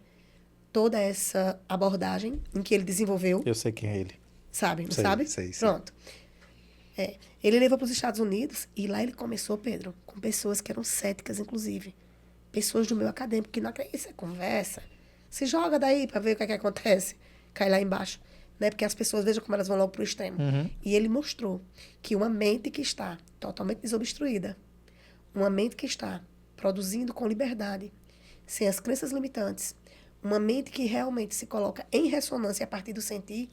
toda essa abordagem em que ele desenvolveu. Eu sei quem é ele. Sabe, não Sei, sabe? sei. Pronto. Ele levou para os Estados Unidos e lá ele começou, Pedro, com pessoas que eram céticas, inclusive. Pessoas do meio acadêmico que não acreditam, isso é conversa. Se joga daí para ver o que é que acontece. Cai lá embaixo. Né? Porque as pessoas, vejam como elas vão logo para o extremo. E ele mostrou que uma mente que está totalmente desobstruída, uma mente que está produzindo com liberdade, sem as crenças limitantes, uma mente que realmente se coloca em ressonância a partir do sentir,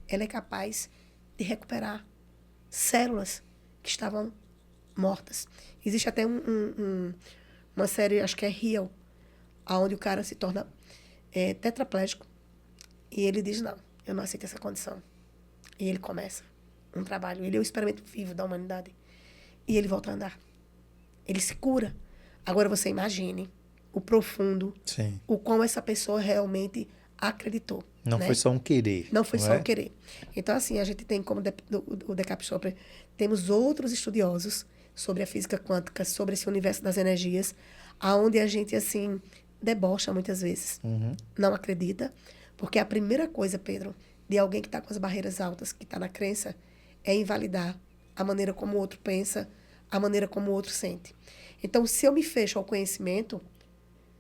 ela é capaz de recuperar células que estavam mortas. Existe até uma série, acho que é Heal, onde o cara se torna tetraplégico e ele diz, não, eu não aceito essa condição. E ele começa um trabalho. Ele é o experimento vivo da humanidade. E ele volta a andar. Ele se cura. Agora você imagine o profundo, Sim. o quão essa pessoa realmente acreditou. Não né? foi só um querer. Não foi só um querer. Então, assim, a gente tem como o Deepak Chopra, temos outros estudiosos sobre a física quântica, sobre esse universo das energias, aonde a gente, assim, debocha muitas vezes. Não acredita. Porque a primeira coisa, Pedro, de alguém que está com as barreiras altas, que está na crença, é invalidar a maneira como o outro pensa, a maneira como o outro sente. Então, se eu me fecho ao conhecimento,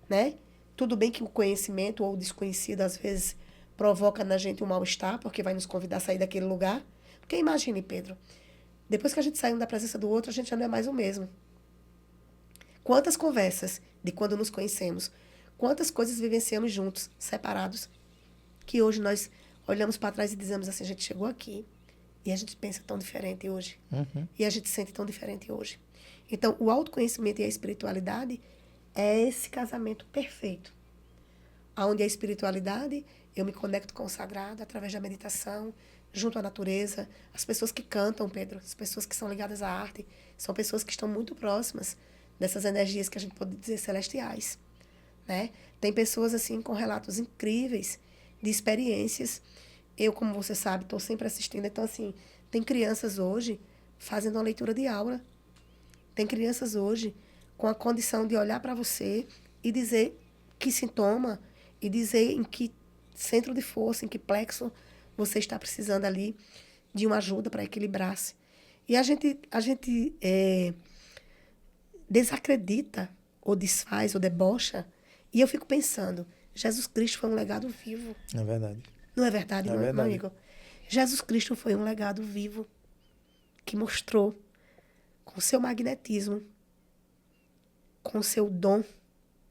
né? Tudo bem que o conhecimento ou o desconhecido, às vezes, provoca na gente um mal-estar, porque vai nos convidar a sair daquele lugar. Porque imagine, Pedro, depois que a gente sai um da presença do outro, a gente já não é mais o mesmo. Quantas conversas de quando nos conhecemos, quantas coisas vivenciamos juntos, separados, que hoje nós olhamos para trás e dizemos assim, a gente chegou aqui e a gente pensa tão diferente hoje. E a gente sente tão diferente hoje. Então, o autoconhecimento e a espiritualidade é esse casamento perfeito. Onde a espiritualidade, eu me conecto com o sagrado através da meditação, junto à natureza. As pessoas que cantam, Pedro, as pessoas que são ligadas à arte, são pessoas que estão muito próximas dessas energias que a gente pode dizer celestiais. Né? Tem pessoas assim com relatos incríveis de experiências. Eu, como você sabe, estou sempre assistindo. Então, assim, tem crianças hoje fazendo uma leitura de aura. Tem crianças hoje com a condição de olhar para você e dizer que sintoma e dizer em que centro de força, em que plexo você está precisando ali de uma ajuda para equilibrar-se. E a gente desacredita, ou desfaz, ou debocha. E eu fico pensando, Jesus Cristo foi um legado vivo. É verdade. Não é verdade, meu amigo? Jesus Cristo foi um legado vivo que mostrou com seu magnetismo, com seu dom,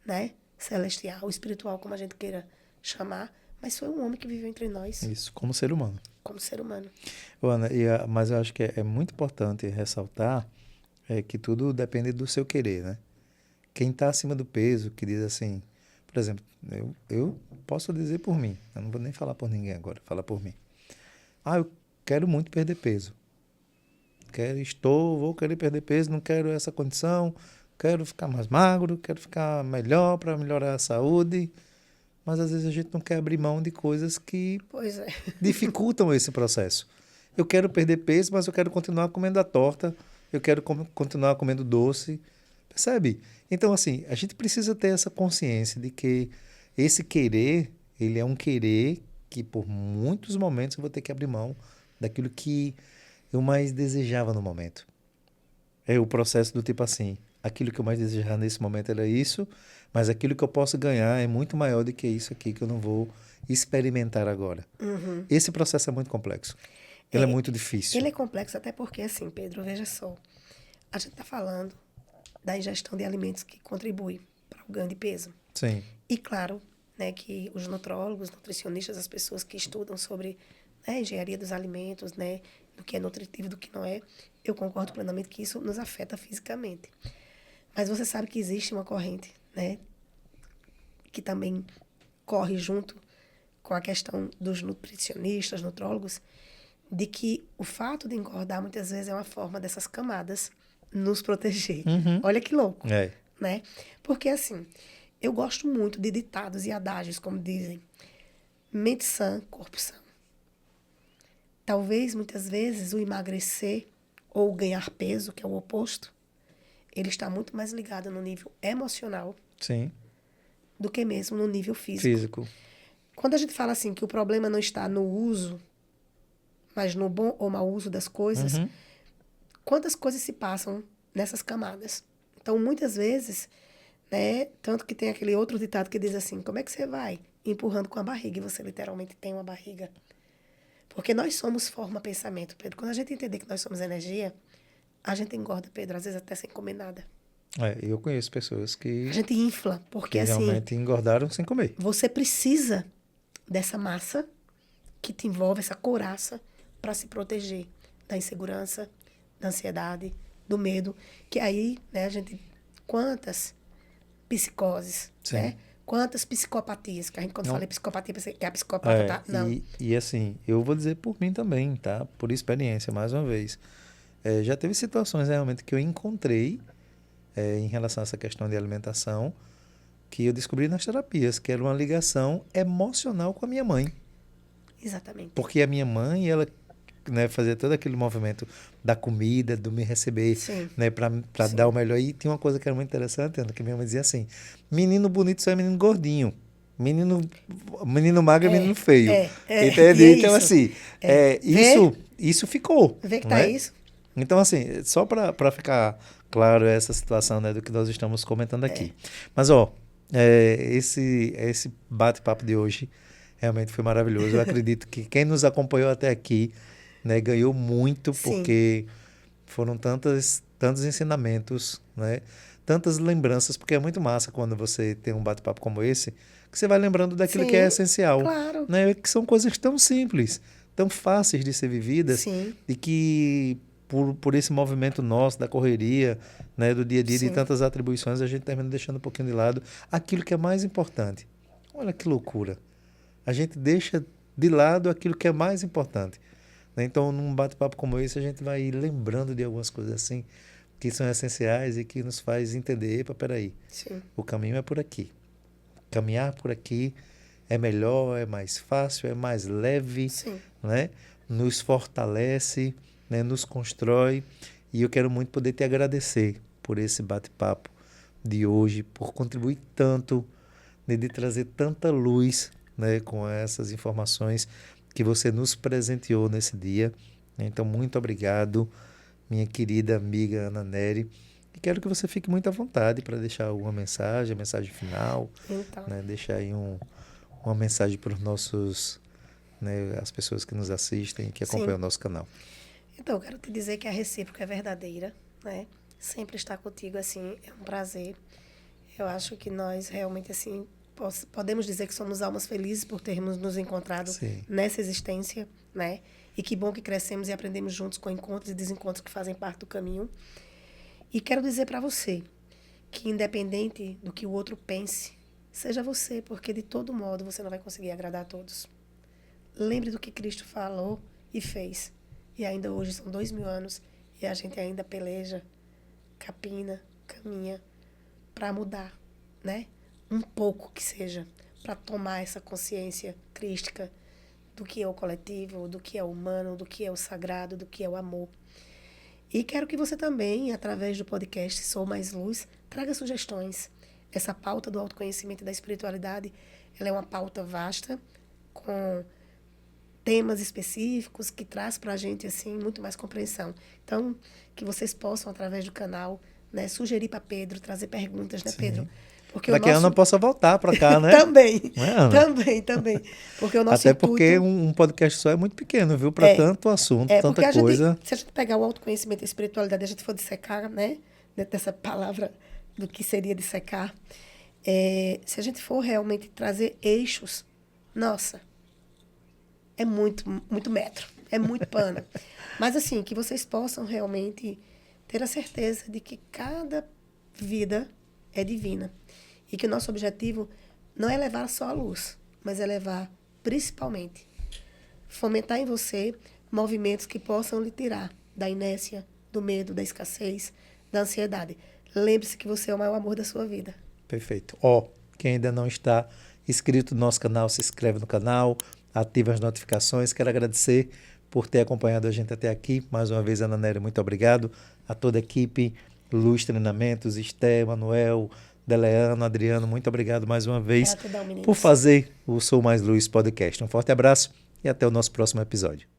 né, celestial, espiritual, como a gente queira chamar, mas foi um homem que viveu entre nós. Isso, como ser humano. Como ser humano. Ana, mas eu acho que é muito importante ressaltar que tudo depende do seu querer, né? Quem está acima do peso, que diz assim, por exemplo, eu posso dizer por mim, eu não vou nem falar por ninguém agora, falar por mim. Eu quero muito perder peso. Vou querer perder peso, não quero essa condição, quero ficar mais magro, quero ficar melhor para melhorar a saúde. Mas às vezes a gente não quer abrir mão de coisas que dificultam esse processo. Eu quero perder peso, mas eu quero continuar comendo a torta, eu quero continuar comendo doce, percebe? Então, assim, a gente precisa ter essa consciência de que esse querer, ele é um querer que por muitos momentos eu vou ter que abrir mão daquilo que eu mais desejava no momento. É o processo do tipo assim, aquilo que eu mais desejava nesse momento era isso, mas aquilo que eu posso ganhar é muito maior do que isso aqui que eu não vou experimentar agora. Esse processo é muito complexo. Ele é muito difícil. Ele é complexo até porque, assim, Pedro, veja só, a gente está falando da ingestão de alimentos que contribui para para o ganho de peso. Sim. E claro, né, que os nutrólogos, nutricionistas, as pessoas que estudam sobre, né, engenharia dos alimentos, né, do que é nutritivo e do que não é, eu concordo plenamente que isso nos afeta fisicamente. Mas você sabe que existe uma corrente, né, que também corre junto com a questão dos nutricionistas, nutrólogos, de que o fato de engordar muitas vezes é uma forma dessas camadas nos proteger. Olha que louco, né? Porque assim, eu gosto muito de ditados e adágios, como dizem, mente sã, corpo sã. Talvez, muitas vezes, o emagrecer ou o ganhar peso, que é o oposto, ele está muito mais ligado no nível emocional Sim. do que mesmo no nível Físico. Quando a gente fala assim que o problema não está no uso, mas no bom ou mau uso das coisas, quantas coisas se passam nessas camadas? Então, muitas vezes, né, tanto que tem aquele outro ditado que diz assim, como é que você vai empurrando com a barriga e você literalmente tem uma barriga? Porque nós somos forma pensamento, Pedro. Quando a gente entender que nós somos energia, a gente engorda, Pedro, às vezes até sem comer nada. Eu conheço pessoas que, A gente infla, porque assim, realmente engordaram sem comer. você precisa dessa massa que te envolve, essa couraça, para se proteger da insegurança, da ansiedade, do medo. Que aí, né, a gente... Quantas psicoses, Sim. né? Quantas psicopatias, que a gente quando Não. fala em psicopatia, pensa que a psicopata tá... Não. E assim, eu vou dizer por mim também, tá? Por experiência, mais uma vez. Já teve situações realmente que eu encontrei em relação a essa questão de alimentação, que eu descobri nas terapias, que era uma ligação emocional com a minha mãe. Exatamente. Porque a minha mãe, ela, né, fazia todo aquele movimento da comida, do me receber, Sim. né, para dar o melhor. E tinha uma coisa que era muito interessante, Ana, que minha mãe dizia assim, menino bonito só é menino gordinho. Menino magro é menino feio. Entende? Então, isso. assim, isso ficou. Vê que né? tá isso. Então, assim, só para ficar claro essa situação, né, do que nós estamos comentando aqui. Mas, esse bate-papo de hoje realmente foi maravilhoso. Eu acredito que quem nos acompanhou até aqui, né, ganhou muito, Sim. porque foram tantos ensinamentos, né, tantas lembranças, porque é muito massa quando você tem um bate-papo como esse, que você vai lembrando daquilo que é essencial. Claro. Né, que são coisas tão simples, tão fáceis de ser vividas, Sim. e que por esse movimento nosso, da correria, né, do dia a dia, de tantas atribuições, a gente termina deixando um pouquinho de lado aquilo que é mais importante. Olha que loucura. A gente deixa de lado aquilo que é mais importante. Né? Então, num bate-papo como esse, a gente vai lembrando de algumas coisas assim, que são essenciais e que nos faz entender, epa, peraí, o caminho é por aqui. Caminhar por aqui é melhor, é mais fácil, é mais leve, né? Nos fortalece, né? Nos constrói. E eu quero muito poder te agradecer por esse bate-papo de hoje, por contribuir tanto, né? De trazer tanta luz, né? Com essas informações que você nos presenteou nesse dia. Então, muito obrigado, minha querida amiga Ana Nery. E quero que você fique muito à vontade para deixar alguma mensagem, a mensagem final, né? Deixar aí uma mensagem para os nossos, né, as pessoas que nos assistem, que acompanham o nosso canal. Então, eu quero te dizer que a recíproca é verdadeira, né? Sempre estar contigo, assim, é um prazer. Eu acho que nós realmente, assim, podemos dizer que somos almas felizes por termos nos encontrado nessa existência, né? E que bom que crescemos e aprendemos juntos com encontros e desencontros que fazem parte do caminho. E quero dizer para você que, independente do que o outro pense, seja você, porque de todo modo você não vai conseguir agradar a todos. Lembre do que Cristo falou e fez. E ainda hoje são 2000 anos e a gente ainda peleja, capina, caminha para mudar, né? Um pouco que seja, para tomar essa consciência crística do que é o coletivo, do que é o humano, do que é o sagrado, do que é o amor. E quero que você também, através do podcast Sou Mais Luz, traga sugestões. Essa pauta do autoconhecimento e da espiritualidade, ela é uma pauta vasta, com temas específicos, que traz para a gente, assim, muito mais compreensão. Então, que vocês possam, através do canal, né, sugerir para Pedro, trazer perguntas, né, Pedro? Para que a Ana possa voltar para cá, né? Também, não é, Ana? também. Porque o nosso Até porque intuito... um podcast só é muito pequeno, viu? Para tanto assunto, tanta coisa. Se a gente pegar o autoconhecimento e a espiritualidade, a gente for dissecar, né? Dentro dessa palavra do que seria dissecar, Se a gente for realmente trazer eixos, nossa, é muito, muito metro, é muito pano. Mas assim, que vocês possam realmente ter a certeza de que cada vida é divina. E que o nosso objetivo não é levar só a luz, mas é levar, principalmente, fomentar em você movimentos que possam lhe tirar da inércia, do medo, da escassez, da ansiedade. Lembre-se que você é o maior amor da sua vida. Perfeito. Quem ainda não está inscrito no nosso canal, se inscreve no canal, ativa as notificações. Quero agradecer por ter acompanhado a gente até aqui. Mais uma vez, Ana Nélia, muito obrigado. A toda a equipe, Luz Treinamentos, Esté, Manuel, Deleano, Adriano, muito obrigado mais uma vez Gratidão, meninos. por fazer o Sou Mais Luz podcast. Um forte abraço e até o nosso próximo episódio.